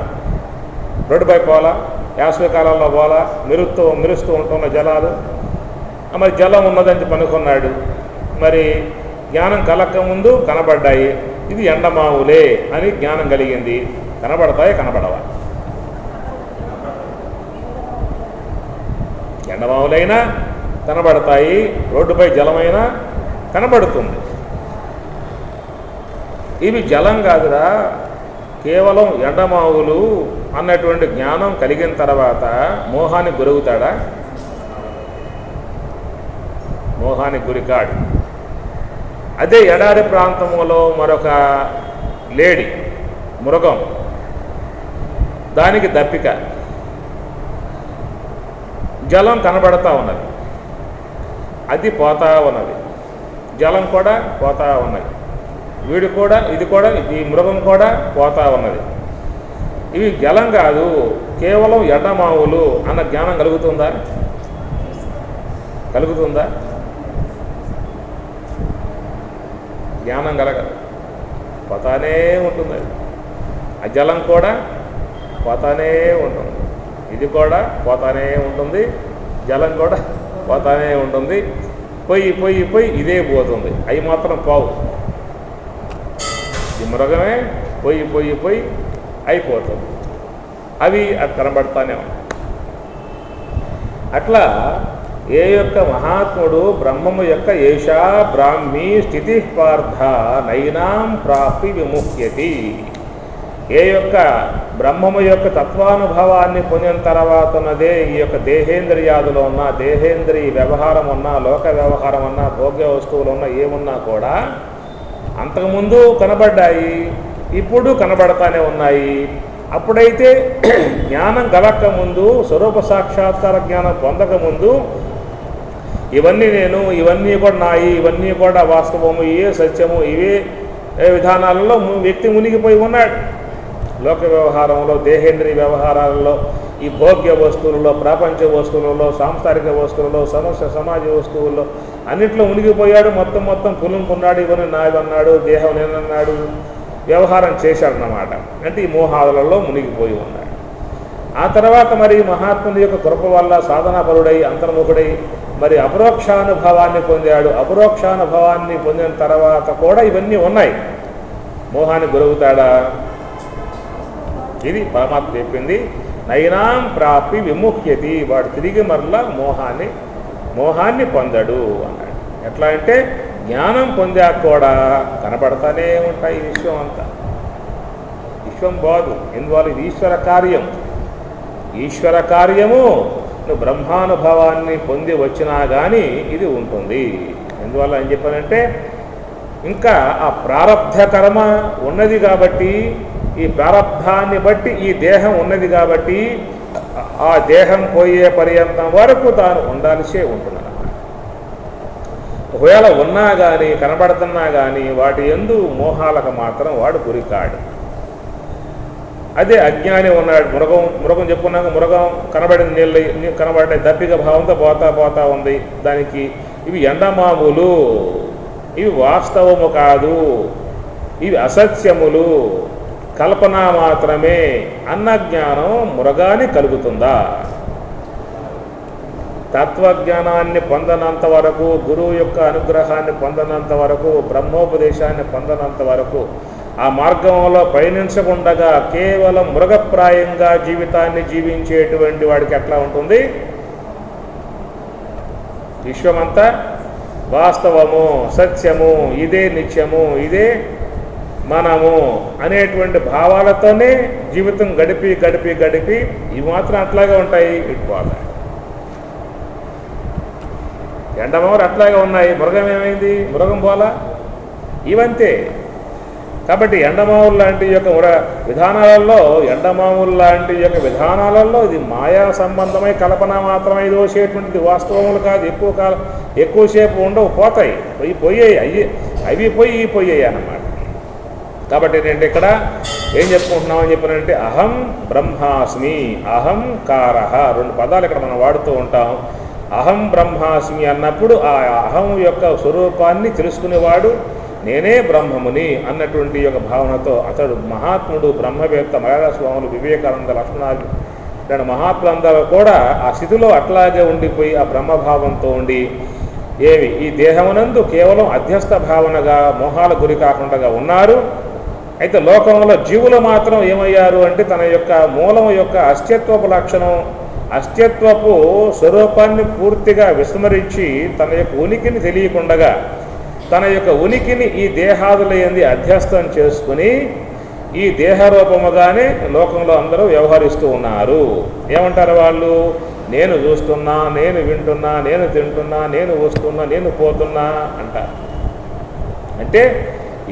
రోడ్డుపై పోలా, వేసవి కాలంలో పోలా, మెరుస్తూ ఉంటున్న జలాలు. మరి జలం ఉన్నదని పనుకున్నాడు. మరి జ్ఞానం కలక్క ముందు కనబడ్డాయి. ఇది ఎండమావులే అని జ్ఞానం కలిగింది. కనబడతాయి? కనబడవా? ఎండమావులైనా కనబడతాయి, రోడ్డుపై జలమైనా కనబడుతుంది. ఇవి జలం కాదురా, కేవలం ఎండమావులు అన్నటువంటి జ్ఞానం కలిగిన తర్వాత మోహానికి గురవుతాడా? మోహానికి గురికాడు. అదే ఎడారి ప్రాంతంలో మరొక లేడి, మృగం, దానికి దప్పిక, జలం కనబడతా ఉన్నది, అది పోతా ఉన్నది, జలం కూడా పోతా ఉన్నది, వీడు కూడా ఇది కూడా ఈ మృగం కూడా పోతా ఉన్నది. ఇవి జలం కాదు, కేవలం ఎండమావులు అన్న జ్ఞానం కలుగుతుందా? జ్ఞానం కలగదు, పోతానే ఉంటుంది. ఆ జలం కూడా పోతానే ఉంటుంది, ఇది కూడా పోతానే ఉంటుంది, జలం కూడా పోతానే ఉంటుంది. పోయి ఇదే పోతుంది, అవి మాత్రం పోవు. ఈ మృగమే పోయి అయిపోతుంది, అవి అది కనబడతానే ఉన్నాయి. అట్లా ఏ యొక్క మహాత్ముడు బ్రహ్మము యొక్క ఏషా బ్రాహ్మీ స్థితి పార్థ నైనాం ప్రాప్తి విముఖ్యతి, ఏ యొక్క బ్రహ్మము యొక్క తత్వానుభవాన్ని పొందిన తర్వాత ఉన్నదే ఈ యొక్క దేహేంద్రియాదులో ఉన్న దేహేంద్రియ వ్యవహారం ఉన్నా, లోక వ్యవహారం ఉన్నా, భోగ్య వస్తువులు ఉన్నా, ఏమున్నా కూడా అంతకుముందు కనబడ్డాయి, ఇప్పుడు కనబడతానే ఉన్నాయి. అప్పుడైతే జ్ఞానం కలక్క ముందు, స్వరూప సాక్షాత్కార జ్ఞానం పొందకముందు ఇవన్నీ నేను, ఇవన్నీ కూడా నాయి, ఇవన్నీ కూడా వాస్తవము, ఇవే సత్యము, ఇవే విధానాలలో వ్యక్తి మునిగిపోయి ఉన్నాడు. లోక వ్యవహారంలో, దేహేంద్రియ వ్యవహారాలలో, ఈ భోగ్య వస్తువులలో, ప్రపంచ వస్తువులలో, సాంసారిక వస్తువులలో, సమాజ వస్తువుల్లో అన్నింటిలో మునిగిపోయాడు. మొత్తం పులుముకున్నాడు. ఇవన్నీ నావన్నాడు, దేహం నేనన్నాడు, వ్యవహారం చేశాడన్నమాట. అంటే ఈ మోహాదులలో మునిగిపోయి ఉన్నాడు. ఆ తర్వాత మరి మహాత్ముని యొక్క కృప వల్ల సాధనాపరుడై, అంతర్ముఖుడై మరి అపరోక్షానుభవాన్ని పొందాడు. అపరోక్షానుభవాన్ని పొందిన తర్వాత కూడా ఇవన్నీ ఉన్నాయి. మోహానికి గురవుతాడా? ఇది పరమాత్మ చెప్పింది. నైనాం ప్రాపి విముఖ్యతి, వాడు తిరిగి మరలా మోహాన్ని పొందడు అన్నాడు. ఎట్లా అంటే జ్ఞానం పొందాక కూడా కనపడతానే ఉంటాయి ఈ విశ్వం అంతా. విశ్వం బాదు, ఎందువల్ల ఇది ఈశ్వర కార్యం. ఈశ్వర కార్యము నువ్వు బ్రహ్మానుభవాన్ని పొంది వచ్చినా కానీ ఇది ఉంటుంది. ఎందువల్ల అని చెప్పానంటే ఇంకా ఆ ప్రారబ్ధ కర్మ ఉన్నది కాబట్టి, ఈ ప్రారబ్ధాన్ని బట్టి ఈ దేహం ఉన్నది కాబట్టి ఆ దేహం పోయే పర్యంతం వరకు తాను ఉండాల్సే ఉంటున్నాడు. ఒకవేళ ఉన్నా కానీ కనబడుతున్నా కానీ వాటి యందు మోహాలకు మాత్రం వాడు గురికాడు. అదే అజ్ఞాని ఉన్నాడు. మృగం చెప్పుకున్నాక మృగం కనబడిన నీళ్ళు కనబడే దప్పిక భావంతో పోతా ఉంది. దానికి ఇవి ఎండమాములు, ఇవి వాస్తవము కాదు, ఇవి అసత్యములు, కల్పన మాత్రమే అన్న జ్ఞానం మృగాన్ని కలుగుతుందా? తత్వజ్ఞానాన్ని పొందనంత వరకు, గురువు యొక్క అనుగ్రహాన్ని పొందనంత వరకు, బ్రహ్మోపదేశాన్ని పొందనంత వరకు ఆ మార్గంలో పయనించకుండగా కేవలం మృగప్రాయంగా జీవితాన్ని జీవించేటువంటి వాడికి ఎట్లా ఉంటుంది? విశ్వమంతా వాస్తవము, సత్యము, ఇదే నిత్యము, ఇదే మనము అనేటువంటి భావాలతోనే జీవితం గడిపి గడిపి గడిపి ఇవి మాత్రం అట్లాగే ఉంటాయి, ఇటుపోతాయి. ఎండమూరు అట్లాగే ఉన్నాయి. మృగం ఏమైంది? మృగం పోలా. ఇవంతే. కాబట్టి ఎండమావులు లాంటి యొక్క విధానాలలో ఇది మాయా సంబంధమై కల్పన మాత్రమే దోసేటువంటిది, వాస్తవములు కాదు. ఎక్కువసేపు ఉండవు, పోతాయి. అవి పోయాయి అన్నమాట. కాబట్టి నేను ఇక్కడ ఏం చెప్పుకుంటున్నామని చెప్పానంటే అహం బ్రహ్మాస్మి, అహం కారః, రెండు పదాలు ఇక్కడ మనం వాడుతూ ఉంటాం. అహం బ్రహ్మాస్మి అన్నప్పుడు ఆ అహం యొక్క స్వరూపాన్ని తెలుసుకునేవాడు నేనే బ్రహ్మముని అన్నటువంటి యొక్క భావనతో అతడు మహాత్ముడు, బ్రహ్మవేత్త, మహాస్వాములు, వివేకానంద, లక్ష్మణాది మహాత్ములందరూ కూడా ఆ స్థితిలో అట్లాగే ఉండిపోయి ఆ బ్రహ్మభావంతో ఉండి ఈ దేహమునందు కేవలం అధ్యస్థ భావనగా మోహాల గురి కాకుండా ఉన్నారు. అయితే లోకంలో జీవులు మాత్రం ఏమయ్యారు అంటే తన యొక్క మూలము యొక్క అస్తిత్వపు లక్షణం, అస్తిత్వపు స్వరూపాన్ని పూర్తిగా విస్మరించి తన యొక్క ఉనికిని తెలియకుండగా తన యొక్క ఉనికిని ఈ దేహాదుల యందు అధ్యస్థం చేసుకుని ఈ దేహరూపముగానే లోకంలో అందరూ వ్యవహరిస్తూ ఉన్నారు. ఏమంటారు వాళ్ళు? నేను చూస్తున్నా, నేను వింటున్నా, నేను తింటున్నా, నేను వస్తున్నా, నేను పోతున్నా అంటారు. అంటే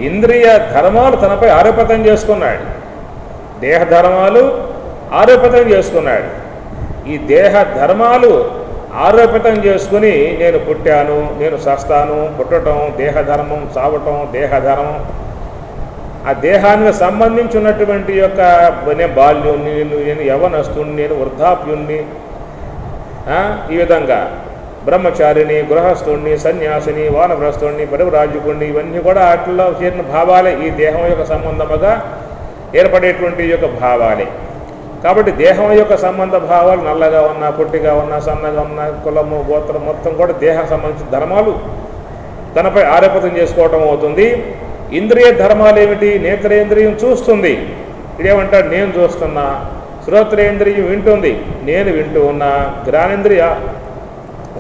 ఇంద్రియ ధర్మాలు తనపై ఆరోపితం చేసుకున్నాడు. దేహ ధర్మాలు ఆరోపితం చేసుకున్నాడు. ఈ దేహ ధర్మాలు ఆరోపితం చేసుకుని నేను పుట్టాను, నేను సస్తాను, పుట్టడం దేహధర్మం, చావటం దేహధర్మం, ఆ దేహానికి సంబంధించినటువంటి యొక్క నేను బాల్యుణ్ణి, నేను యవనస్తుణ్ణి, నేను వృద్ధాప్యుణ్ణి, ఈ విధంగా బ్రహ్మచారిని, గృహస్థుణ్ణి, సన్యాసిని, వానప్రస్థుణ్ణి, పరివ్రాజకుణ్ణి, ఇవన్నీ కూడా వాటిలో చేరిన భావాలే. ఈ దేహం యొక్క సంబంధముగా ఏర్పడేటువంటి యొక్క భావాలే. కాబట్టి దేహం యొక్క సంబంధ భావాలు నల్లగా ఉన్నా, పొట్టిగా ఉన్నా, సన్నగా ఉన్నా, కులము, గోత్రం మొత్తం కూడా దేహం సంబంధించిన ధర్మాలు తనపై ఆరోపితం చేసుకోవటం అవుతుంది. ఇంద్రియ ధర్మాలు ఏమిటి? నేత్రేంద్రియం చూస్తుంది, ఇదేమంటాడు నేను చూస్తున్నా. శ్రోత్రేంద్రియం వింటుంది, నేను వింటూ ఉన్నా. ఘ్రాణేంద్రియ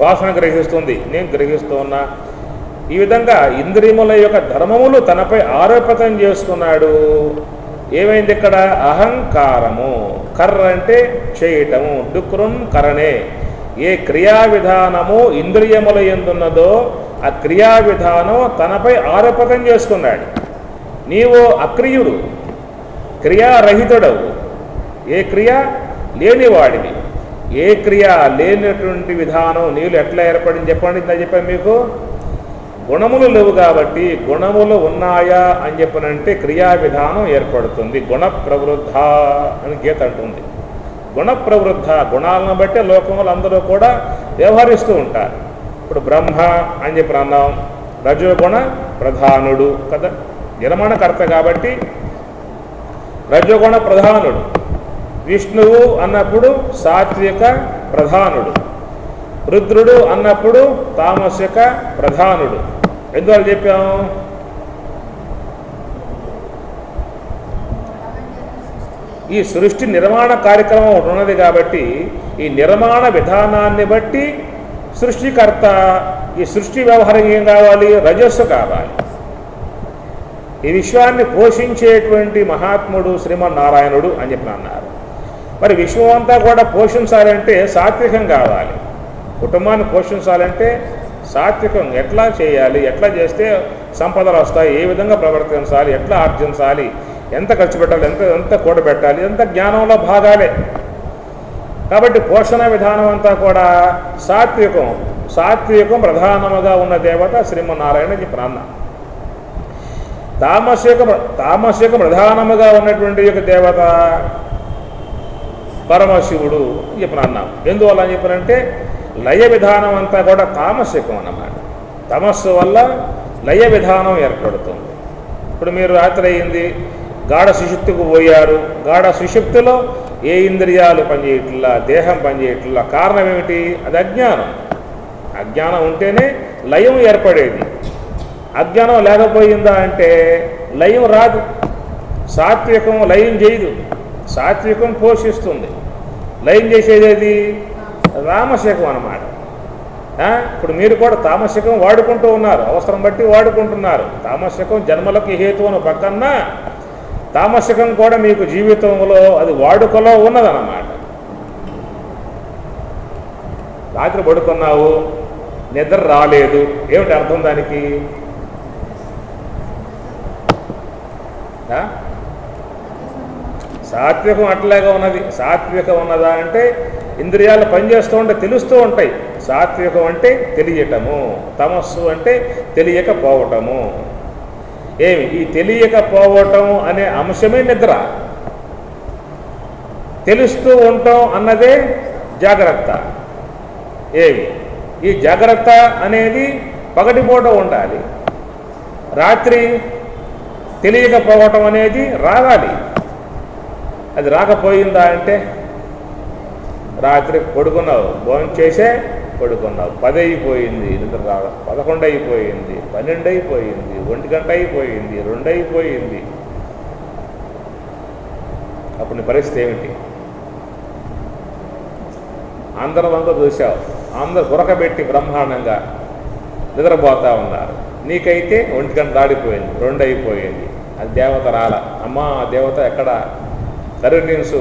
వాసన గ్రహిస్తుంది, నేను గ్రహిస్తూ ఉన్నా. ఈ విధంగా ఇంద్రియముల యొక్క ధర్మములు తనపై ఆరోపితం చేసుకున్నాడు. ఏమైంది ఇక్కడ? అహంకారము. కర్ర అంటే చేయటము, డుక్రున్ కరణే. ఏ క్రియా విధానము ఇంద్రియముల యందున్నదో ఆ క్రియా విధానం తనపై ఆరోపితం చేసుకున్నాడు. నీవు అక్రియుడు, క్రియారహితుడవు, ఏ క్రియ లేనివాడివి. ఏ క్రియ లేనటువంటి విధానం నీళ్ళు ఎట్లా ఏర్పడింది చెప్పండి. ఇంత చెప్పాను మీకు. గుణములు లేవు కాబట్టి గుణములు ఉన్నాయా అని చెప్పనంటే క్రియా విధానం ఏర్పడుతుంది. గుణ ప్రవృద్ధ అని గీత అంటుంది. గుణ ప్రవృద్ధ, గుణాలను బట్టి లోకంలో అందరూ కూడా వ్యవహరిస్తూ ఉంటారు. ఇప్పుడు బ్రహ్మ అని చెప్పి అన్నాం, రజోగుణ ప్రధానుడు కదా, నిర్మాణకర్త కాబట్టి రజోగుణ ప్రధానుడు. విష్ణువు అన్నప్పుడు సాత్విక ప్రధానుడు, రుద్రుడు అన్నప్పుడు తామసిక ప్రధానుడు. ఎందువల్ల చెప్పాము? ఈ సృష్టి నిర్మాణ కార్యక్రమం ఒకటి ఉన్నది కాబట్టి ఈ నిర్మాణ విధానాన్ని బట్టి సృష్టికర్త ఈ సృష్టి వ్యవహారం ఏం కావాలి? రజస్సు కావాలి. ఈ విశ్వాన్ని పోషించేటువంటి మహాత్ముడు శ్రీమన్నారాయణుడు అని చెప్పి అన్నారు. మరి విశ్వం అంతా కూడా పోషించాలంటే సాత్వికం కావాలి. కుటుంబాన్ని పోషించాలంటే సాత్వికం ఎట్లా చేయాలి, ఎట్లా చేస్తే సంపదలు వస్తాయి, ఏ విధంగా ప్రవర్తించాలి, ఎట్లా ఆర్జించాలి, ఎంత ఖర్చు పెట్టాలి, ఎంత కూడబెట్టాలి, ఎంత జ్ఞానంలో భాగాలే. కాబట్టి పోషణ విధానం అంతా కూడా సాత్వికం ప్రధానముగా ఉన్న దేవత శ్రీమన్నారాయణ చెప్పిన అన్న. తామసిక ప్రధానముగా ఉన్నటువంటి యొక్క దేవత పరమశివుడు చెప్పిన అన్నాం. ఎందువల్ల అని చెప్పినంటే లయ విధానం అంతా కూడా తామసికం అన్నమాట. తమస్సు వల్ల లయ విధానం ఏర్పడుతుంది. ఇప్పుడు మీరు రాత్రి అయింది, గాఢ సుషుప్తికి పోయారు. గాఢ సుషుప్తిలో ఏ ఇంద్రియాలు పనిచేయట్లా, దేహం పనిచేయట్లా. కారణం ఏమిటి? అది అజ్ఞానం. అజ్ఞానం ఉంటేనే లయం ఏర్పడేది. అజ్ఞానం లేకపోయిందా అంటే లయం రాదు. సాత్వికం లయం చేయదు, సాత్వికం పోషిస్తుంది. లయం చేసేది తామసికం అన్నమాట. ఇప్పుడు మీరు కూడా తామసికం వాడుకుంటూ ఉన్నారు, అవసరం బట్టి వాడుకుంటున్నారు. తామసికం జన్మలకు హేతు అని పక్కన తామసికం కూడా మీకు జీవితంలో అది వాడుకలో ఉన్నదన్నమాట. రాత్రి పడుకున్నావు, నిద్ర రాలేదు, ఏమిటి అర్థం దానికి? సాత్వికం అట్లాగా ఉన్నది. సాత్వికం ఉన్నదా అంటే ఇంద్రియాలు పనిచేస్తూ ఉంటే తెలుస్తూ ఉంటాయి. సాత్వికం అంటే తెలియటము, తమస్సు అంటే తెలియకపోవటము. ఈ తెలియకపోవటం అనే అంశమే నిద్ర. తెలుస్తూ ఉండటం అన్నదే జాగ్రత్త. ఈ జాగ్రత్త అనేది పగటిపూట ఉండాలి. రాత్రి తెలియకపోవటం అనేది రావాలి. అది రాకపోయిందా అంటే రాత్రి పడుకున్నావు, భోజనం చేసే పడుకున్నావు, 10 అయిపోయింది, నిద్ర రావ 11 అయిపోయింది, 12 అయిపోయింది, 1 గంట అయిపోయింది, 2 అయిపోయింది. అప్పుడు నీ పరిస్థితి ఏమిటి? అందరూ వంక చూసావు, అందరూ గురకబెట్టి బ్రహ్మాండంగా నిద్రపోతూ ఉన్నారు. నీకైతే 1 గంట దాడిపోయింది, 2 అయిపోయింది. అది దేవత రాల. అమ్మా దేవత ఎక్కడ కరుణించు,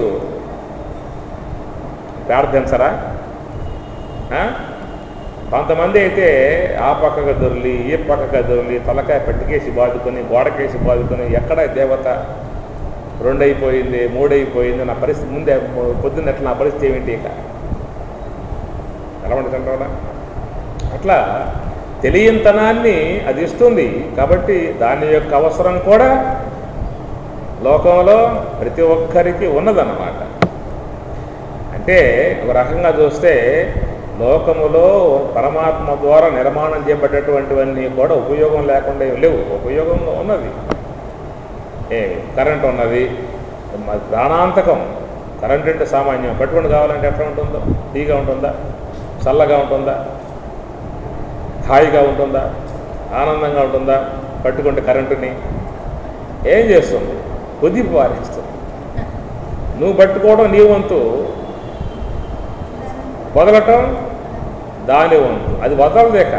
ప్రార్థించరా? కొంతమంది అయితే ఆ పక్కగా దొర్లి ఈ పక్కగా దొర్లి తలకాయ పట్టికేసి బాదుకొని గోడకేసి బాదుకొని ఎక్కడ దేవత 2 అయిపోయింది, 3 అయిపోయింది, నా పరిస్థితి ముందే పొద్దున్న ఎట్లా, నా పరిస్థితి ఏమిటి? ఇక ఎలా ఉంటుంది? అట్లా తెలియంతనాన్ని అది ఇస్తుంది. కాబట్టి దాని యొక్క అవసరం కూడా లోకంలో ప్రతి ఒక్కరికి ఉన్నదన్నమాట. అంటే ఒక రకంగా చూస్తే లోకములో పరమాత్మ ద్వారా నిర్మాణం చేయబడ్డటువంటివన్నీ కూడా ఉపయోగం లేకుండా లేవు, ఉపయోగంగా ఉన్నది. కరెంట్ ఉన్నది, ప్రాణాంతకం. కరెంట్ అంటే సామాన్యం. పట్టుకుని కావాలంటే ఎట్లా ఉంటుందో? టీగా ఉంటుందా? చల్లగా ఉంటుందా? హాయిగా ఉంటుందా? ఆనందంగా ఉంటుందా? పట్టుకుంటే కరెంటుని ఏం చేస్తుంది? కొద్దిపు పారేస్తుంది. నువ్వు పట్టుకోవడం నీ వంతు, వదలటం దాని వంతు. అది వదలదేక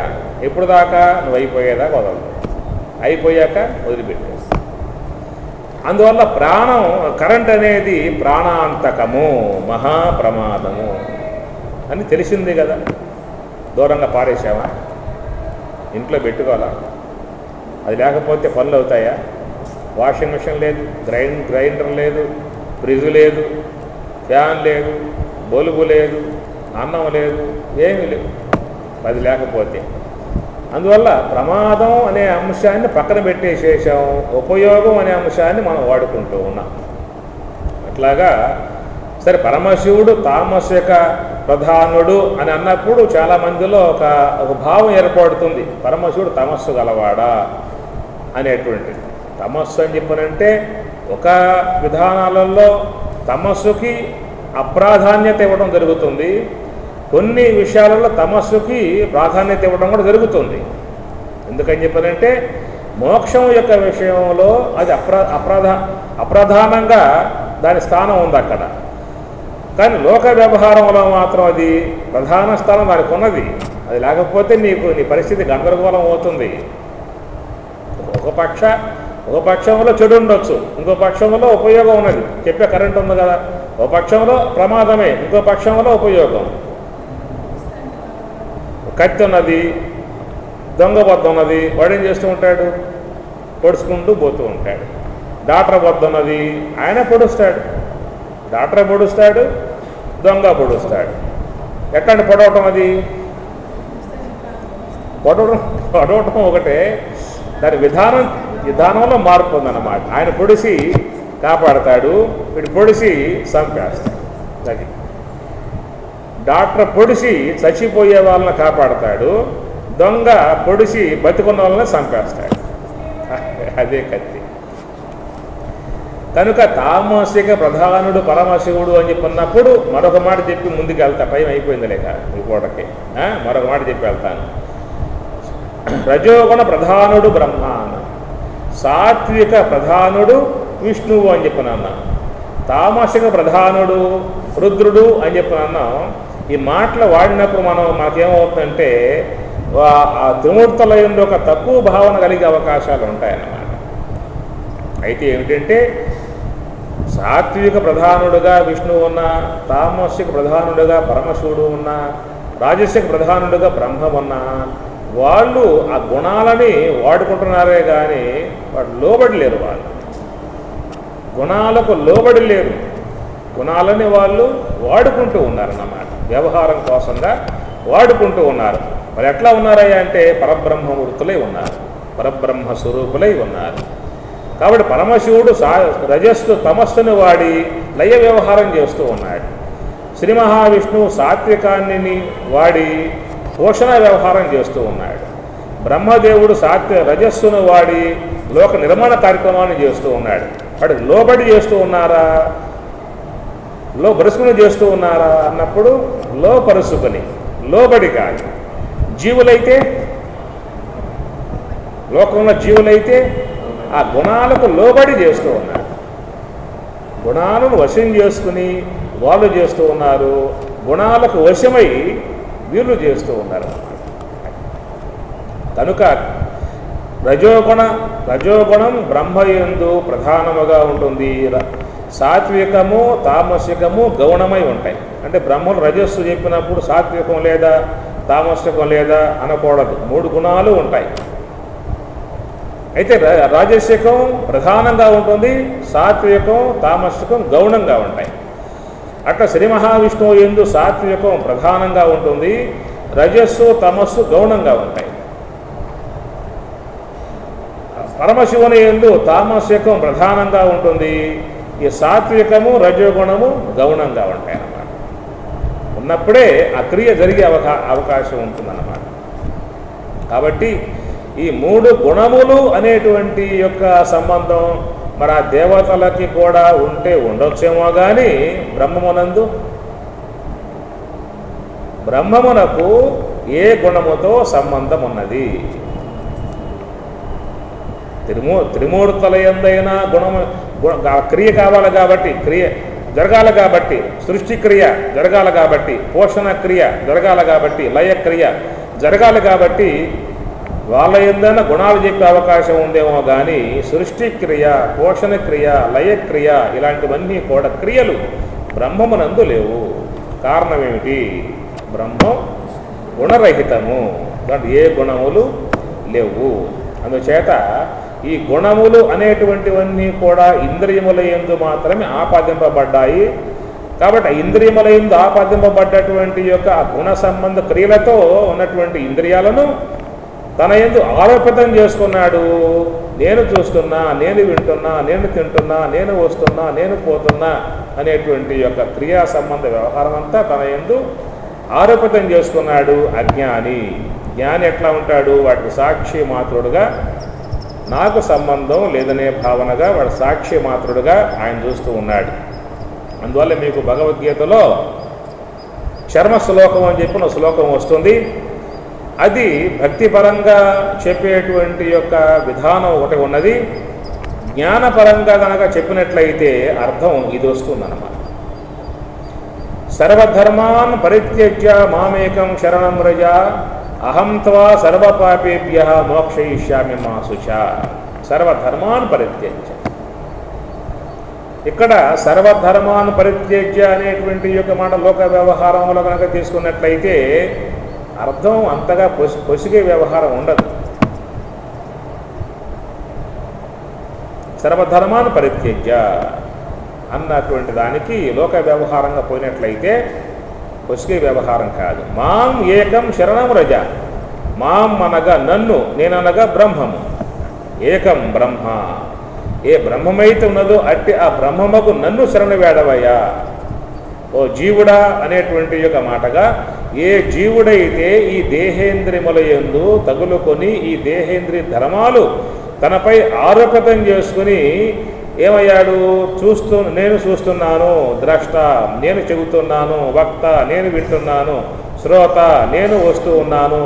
ఎప్పుడు దాకా నువ్వు అయిపోయేదాకా వదలదు, అయిపోయాక వదిలిపెట్టేసి. అందువల్ల ప్రాణం, కరెంట్ అనేది ప్రాణాంతకము, మహాప్రమాదము అని తెలిసింది కదా. దూరంగా పారేసావా? ఇంట్లో పెట్టుకోవాలా? అది లేకపోతే పనులు అవుతాయా? వాషింగ్ మిషన్ లేదు, గ్రైండర్ లేదు, ఫ్రిడ్జ్ లేదు, ఫ్యాన్ లేదు, బల్బు లేదు, అన్నం లేదు, ఏమీ లేవు అది లేకపోతే. అందువల్ల ప్రమాదం అనే అంశాన్ని పక్కన పెట్టేసేసాం, ఉపయోగం అనే అంశాన్ని మనం వాడుకుంటూ ఉన్నాం. అట్లాగా సరే, పరమశివుడు తామసిక ప్రధానుడు అని అన్నప్పుడు చాలామందిలో ఒక భావం ఏర్పడుతుంది, పరమశివుడు తమస్సు గలవాడా అనేటువంటిది. తమస్సు అని చెప్పనంటే ఒక విధానాలలో తమస్సుకి అప్రాధాన్యత ఇవ్వడం జరుగుతుంది, కొన్ని విషయాలలో తమస్సుకి ప్రాధాన్యత ఇవ్వడం కూడా జరుగుతుంది. ఎందుకని చెప్పనంటే మోక్షం యొక్క విషయంలో అది అప్రధానంగా దాని స్థానం ఉంది అక్కడ. కానీ లోక వ్యవహారంలో మాత్రం అది ప్రధాన స్థానం దానికి ఉన్నది. అది లేకపోతే నీ పరిస్థితి గందరగోళం అవుతుంది. ఒక పక్షంలో చెడు ఉండొచ్చు, ఇంకో పక్షంలో ఉపయోగం ఉన్నది. చెప్పే కరెంట్ ఉంది కదా, ఒక పక్షంలో ప్రమాదమే, ఇంకో పక్షంలో ఉపయోగం. కత్తి ఉన్నది, దొంగ వద్ద ఉన్నది, వాడేం చేస్తూ ఉంటాడు? పొడుచుకుంటూ పోతూ ఉంటాడు. డాక్టర్ వద్ద ఉన్నది, ఆయన పొడుస్తాడు. డాక్టర్ పొడుస్తాడు, దొంగ పొడుస్తాడు. ఎట్లాంటి పొడవటం? అది పొడవటం ఒకటే, దాని విధానంలో మార్పు ఉందన్నమాట. ఆయన పొడిసి కాపాడతాడు, వీడు పొడిసి చంపేస్తాడు. అది డాక్టర్ పొడిసి చచ్చిపోయే వాళ్ళని కాపాడతాడు, దొంగ పొడిసి బతికున్న వాళ్ళని చంపేస్తాడు. అదే కత్తి. కనుక తామసిక ప్రధానుడు పరమశివుడు అని చెప్పినప్పుడు మరొక మాట చెప్పి ముందుకు వెళ్తా. టైం అయిపోయింది లేక ఈ పూటకి. మరొక మాట చెప్పి వెళ్తాను. రజోగుణ ప్రధానుడు బ్రహ్మ, సాత్విక ప్రధానుడు విష్ణువు అని చెప్పినన్నా, తామసిక ప్రధానుడు రుద్రుడు అని చెప్పినన్నా. ఈ మాటలు వాడినప్పుడు మనకేమవుతుందంటే ఆ త్రిమూర్తుల యందు ఒక తక్కువ భావన కలిగే అవకాశాలు ఉంటాయన్నమాట. అయితే ఏమిటంటే సాత్విక ప్రధానుడుగా విష్ణువు ఉన్న, తామసిక ప్రధానుడుగా పరమశివుడు ఉన్న, రాజసిక ప్రధానుడుగా బ్రహ్మ ఉన్న, వాళ్ళు ఆ గుణాలని వాడుకుంటున్నారే కానీ వాడు లోబడి లేరు. వాళ్ళు గుణాలకు లోబడి లేరు. గుణాలని వాళ్ళు వాడుకుంటూ ఉన్నారన్నమాట. వ్యవహారం కోసంగా వాడుకుంటూ ఉన్నారు. మరి ఎట్లా ఉన్నారయ్యా అంటే పరబ్రహ్మమూర్తులై ఉన్నారు, పరబ్రహ్మ స్వరూపులై ఉన్నారు. కాబట్టి పరమశివుడు రజస్సు తమస్సును వాడి లయ వ్యవహారం చేస్తూ ఉన్నాడు. శ్రీ మహావిష్ణువు సాత్వికాన్ని వాడి పోషణ వ్యవహారం చేస్తూ ఉన్నాడు. బ్రహ్మదేవుడు రజస్సును వాడి లోక నిర్మాణ కార్యక్రమాన్ని చేస్తూ ఉన్నాడు. వాడు లోబడి చేస్తూ ఉన్నారా, పరుసుకుని చేస్తూ ఉన్నారా అన్నప్పుడు పరుసుకుని, లోబడి కాదు. జీవులైతే, లోకంలో జీవులైతే ఆ గుణాలకు లోబడి చేస్తూ ఉన్నారు. గుణాలను వశం చేసుకుని వాళ్ళు చేస్తూ ఉన్నారు, గుణాలకు వశమై వీళ్ళు చేస్తూ ఉన్నారు. కనుక రజోగుణం బ్రహ్మయందు ప్రధానముగా ఉంటుంది. సాత్వికము తామసికము గౌణమై ఉంటాయి. అంటే బ్రహ్మలు రజస్సు చెప్పినప్పుడు సాత్వికం లేదా తామసికం లేదా అనకూడదు. 3 గుణాలు ఉంటాయి. అయితే రాజసికం ప్రధానంగా ఉంటుంది, సాత్వికం తామసికం గౌణంగా ఉంటాయి. అట్లా శ్రీ మహావిష్ణువు యందు సాత్వికం ప్రధానంగా ఉంటుంది, రజస్సు తమస్సు గౌణంగా ఉంటాయి. పరమశివుని యందు తామసికం ప్రధానంగా ఉంటుంది, ఈ సాత్వికము రజోగుణము గౌణంగా ఉంటాయి అన్నమాట. ఉన్నప్పుడే ఆ క్రియ జరిగే అవకాశం ఉంటుందన్నమాట. కాబట్టి ఈ 3 గుణములు అనేటువంటి యొక్క సంబంధం మరి ఆ దేవతలకి కూడా ఉంటే ఉండొచ్చేమో కానీ బ్రహ్మమునకు ఏ గుణముతో సంబంధం ఉన్నది? త్రిమూర్తుల యందైనా క్రియ కావాలి కాబట్టి, క్రియ జరగాలి కాబట్టి, సృష్టి క్రియ జరగాలి కాబట్టి, పోషణ క్రియ జరగాలి కాబట్టి, లయ క్రియ జరగాలి కాబట్టి వాళ్ళ యందైనా గుణాలు చెప్పే అవకాశం ఉందేమో కానీ సృష్టి క్రియ, పోషణ క్రియ, లయక్రియ ఇలాంటివన్నీ కూడా క్రియలు బ్రహ్మమునందు లేవు. కారణం ఏమిటి? బ్రహ్మం గుణరహితము, దాంట్లో ఏ గుణములు లేవు. అందుచేత ఈ గుణములు అనేటువంటివన్నీ కూడా ఇంద్రియముల యందు మాత్రమే ఆపాదింపబడ్డాయి. కాబట్టి ఇంద్రియముల యందు ఆపాదింపబడ్డటువంటి యొక్క ఆ గుణ సంబంధ క్రియలతో ఉన్నటువంటి ఇంద్రియాలను తన యందు ఆరోపితం చేసుకున్నాడు. నేను చూస్తున్నా, నేను వింటున్నా, నేను తింటున్నా, నేను వస్తున్నా, నేను పోతున్నా అనేటువంటి యొక్క క్రియా సంబంధ వ్యవహారం అంతా తన యందు ఆరోపితం చేసుకున్నాడు అజ్ఞాని. జ్ఞాని ఎట్లా ఉంటాడు? వాటికి సాక్షి మాత్రుడుగా, నాకు సంబంధం లేదనే భావనగా వాడు సాక్షి మాత్రుడుగా ఆయన చూస్తూ ఉన్నాడు. అందువల్ల మీకు భగవద్గీతలో చర్మ శ్లోకం అని చెప్పిన శ్లోకం వస్తుంది. అది భక్తిపరంగా చెప్పేటువంటి యొక్క విధానం ఒకటి ఉన్నది. జ్ఞానపరంగా కనుక చెప్పినట్లయితే అర్థం ఇది వస్తుందన్నమాట. సర్వధర్మాన్ పరిత్యజ్య మామేకం శరణం వ్రజ అహం త్వా సర్వపాపేభ్యః మోక్షయిష్యామి మా శుచ. సర్వధర్మాన్ పరిత్యజ్య, ఇక్కడ సర్వధర్మాన్ పరిత్యజ్య అనేటువంటి యొక్క మాట లోక వ్యవహారంలో కనుక తీసుకున్నట్లయితే అర్థం అంతగా పొసిగే వ్యవహారం ఉండదు. సర్వధర్మాన్ పరిత్యజ్య అన్నటువంటి దానికి లోక వ్యవహారంగా పోయినట్లయితే పొసిగే వ్యవహారం కాదు. మాం ఏకం శరణం వ్రజ, మాం అనగా నన్ను, నేననగా బ్రహ్మము, ఏకం బ్రహ్మ, ఏ బ్రహ్మమైతే ఉన్నదో అట్టి ఆ బ్రహ్మముకు నన్ను శరణ వేడవయ్యా. ఓ జీవుడా అనేటువంటి యొక్క మాటగా, ఏ జీవుడైతే ఈ దేహేంద్రియముల యందు తగులుకొని ఈ దేహేంద్రియ ధర్మాలు తనపై ఆరోపితం చేసుకుని ఏమయ్యాడు, నేను చూస్తున్నాను, ద్రష్ట నేను చెబుతున్నాను, వక్త నేను వింటున్నాను, శ్రోత నేను వస్తూ ఉన్నాను,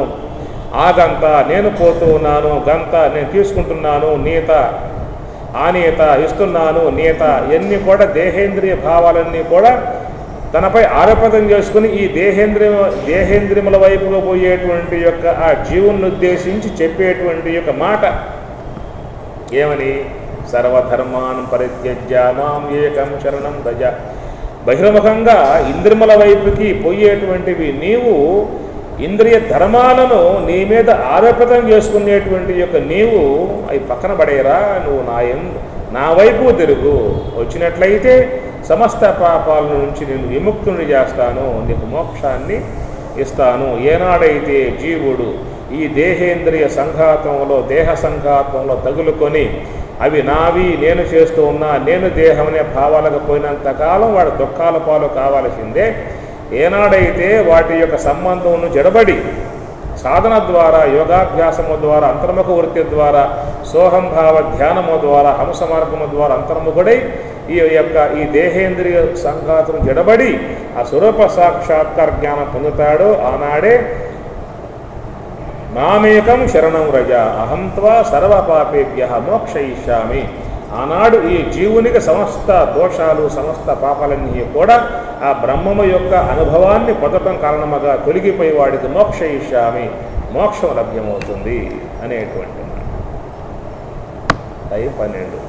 ఆగంత నేను పోతూ ఉన్నాను, గంత నేను తీసుకుంటున్నాను, నీత ఆనీత ఇస్తున్నాను, నీత ఇవన్నీ కూడా దేహేంద్రియ భావాలన్నీ కూడా తనపై ఆరోపితం చేసుకుని ఈ దేహేంద్రియముల వైపుగా పోయేటువంటి యొక్క ఆ జీవుని ఉద్దేశించి చెప్పేటువంటి యొక్క మాట ఏమని, సర్వధర్మాన్ పరిత్యజ్య మాం ఏకం శరణం వ్రజ. బహిర్ముఖంగా ఇంద్రియముల వైపుకి పోయేటువంటివి నీవు, ఇంద్రియ ధర్మాలను నీ మీద ఆరోపితం చేసుకునేటువంటి యొక్క నీవు అవి పక్కన పడేరా, నువ్వు నా వైపు తిరుగు వచ్చినట్లయితే సమస్త పాపాల నుంచి నేను విముక్తుని చేస్తాను, నీకు మోక్షాన్ని ఇస్తాను. ఏనాడైతే జీవుడు ఈ దేహేంద్రియ సంఘాతంలో దేహ సంఘాతంలో తగులుకొని అవి నావి, నేను చేస్తూ ఉన్నా, నేను దేహం అనే భావాలకు పోయినంతకాలం వాడు దుఃఖాల పాలు కావాల్సిందే. ఏనాడైతే వాటి యొక్క సంబంధమును జడబడి సాధన ద్వారా, యోగాభ్యాసము ద్వారా, అంతర్ముఖ వృత్తి ద్వారా, సోహంభావ ధ్యానము ద్వారా, హంస మార్గము ద్వారా అంతర్ముఖుడై ఈ దేహేంద్రియ సంఘాతం జడబడి ఆ స్వరూప సాక్షాత్కార జ్ఞానం పొందుతాడో ఆనాడే మామేకం శరణం వ్రజ అహం త్వా సర్వపాపేభ్యః మోక్షయిష్యామి. ఆనాడు ఈ జీవునికి సమస్త దోషాలు, సమస్త పాపాలన్నీ కూడా ఆ బ్రహ్మము యొక్క అనుభవాన్ని పొందటం కారణముగా తొలగిపోయి వాడికి మోక్షయిష్యామి, మోక్షం లభ్యమవుతుంది అనేటువంటి మాట. 12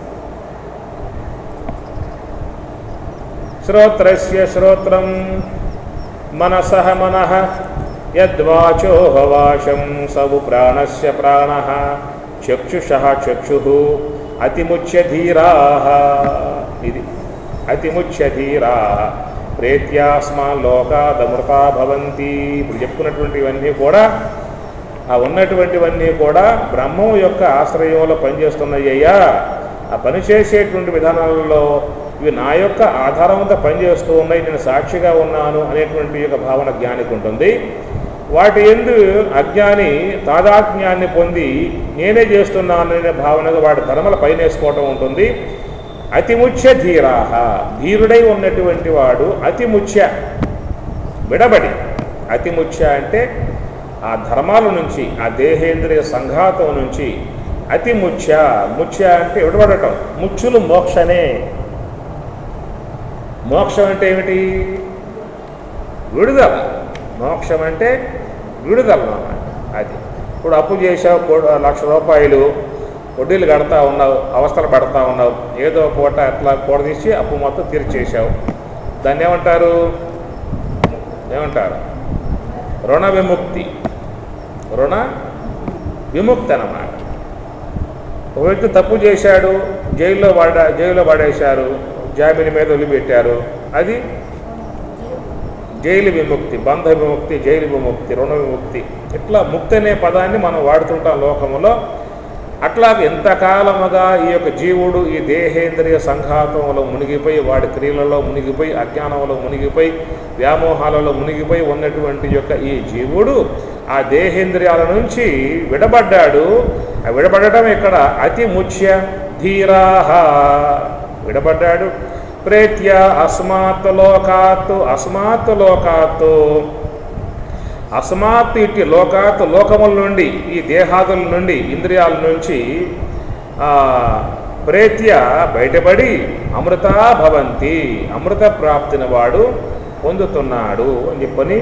శ్రోత్రస్య శ్రోత్రం మనసః మనః యద్వాచోః వాచం సవు ప్రాణస్య ప్రాణః చక్షుషః చక్షుః అతిముచ్య ధీరాః. ఇది అతిముచ్య ధీరాః ప్రేత్యాస్మాన్ లోకాదమృతా భవంతి. ఇప్పుడు చెప్పుకున్నటువంటివన్నీ కూడా ఆ ఉన్నటువంటివన్నీ కూడా బ్రహ్మం యొక్క ఆశ్రయంలో పనిచేస్తున్నాయ్యా. ఆ పనిచేసేటువంటి విధానాలలో ఇవి నా యొక్క ఆధారంతో పనిచేస్తూ ఉన్నాయి, నేను సాక్షిగా ఉన్నాను అనేటువంటి యొక్క భావన జ్ఞానికి ఉంటుంది. వాటి యందు అజ్ఞాని తాదాత్మ్యాన్ని పొంది నేనే చేస్తున్నాను అనే భావనగా వాడి ధర్మల పైన వేసుకోవటం ఉంటుంది. అతిముచ్య ధీరాహ, ధీరుడై ఉన్నటువంటి వాడు అతిముచ్య విడబడి, అతిముచ్య అంటే ఆ ధర్మాల నుంచి, ఆ దేహేంద్రియ సంఘాతం నుంచి అతిముచ్య. ముచ్య అంటే విడబడటం, ముచ్చులు మోక్షనే. మోక్షం అంటే ఏమిటి? విడుదల. మోక్షం అంటే విడుదల అన్నమాట. అది ఇప్పుడు అప్పు చేసావు, 1,00,000 రూపాయలు వడ్డీలు కడతా ఉన్నావు, అవస్థలు పడతా ఉన్నావు, ఏదో పూట అట్లా కూడదీసి అప్పు మొత్తం తీర్చేసావు. దాన్ని ఏమంటారు? రుణ విముక్తి. రుణ విముక్తి అన్నమాట. ఒక వ్యక్తి తప్పు చేశాడు, జైల్లో పడేశారు, జామీన్ మీద వదిలిపెట్టారు, అది జైలు విముక్తి, బంధ విముక్తి, జైలు విముక్తి, రుణ విముక్తి. ఇట్లా ముక్తి అనే పదాన్ని మనం వాడుతుంటాం లోకములో. అట్లాగే ఎంతకాలముగా ఈ యొక్క జీవుడు ఈ దేహేంద్రియ సంఘాతంలో మునిగిపోయి, వాడి క్రియలలో మునిగిపోయి, అజ్ఞానంలో మునిగిపోయి, వ్యామోహాలలో మునిగిపోయి ఉన్నటువంటి యొక్క ఈ జీవుడు ఆ దేహేంద్రియాల నుంచి విడబడ్డాడు. ఆ విడబడటం ఇక్కడ అతి ముఖ్య ధీరాహ, విడబడ్డాడు. ప్రేత్య అస్మాత్ లోకాత్, అస్మాత్ లోకాత్, అస్మాత్ ఇట్టి లోకాత్ లోకముల నుండి, ఈ దేహాదుల నుండి, ఇంద్రియాల నుంచి ప్రేత్య బయటపడి అమృతా భవంతి, అమృత ప్రాప్తిని వాడు పొందుతున్నాడు అని చెప్పని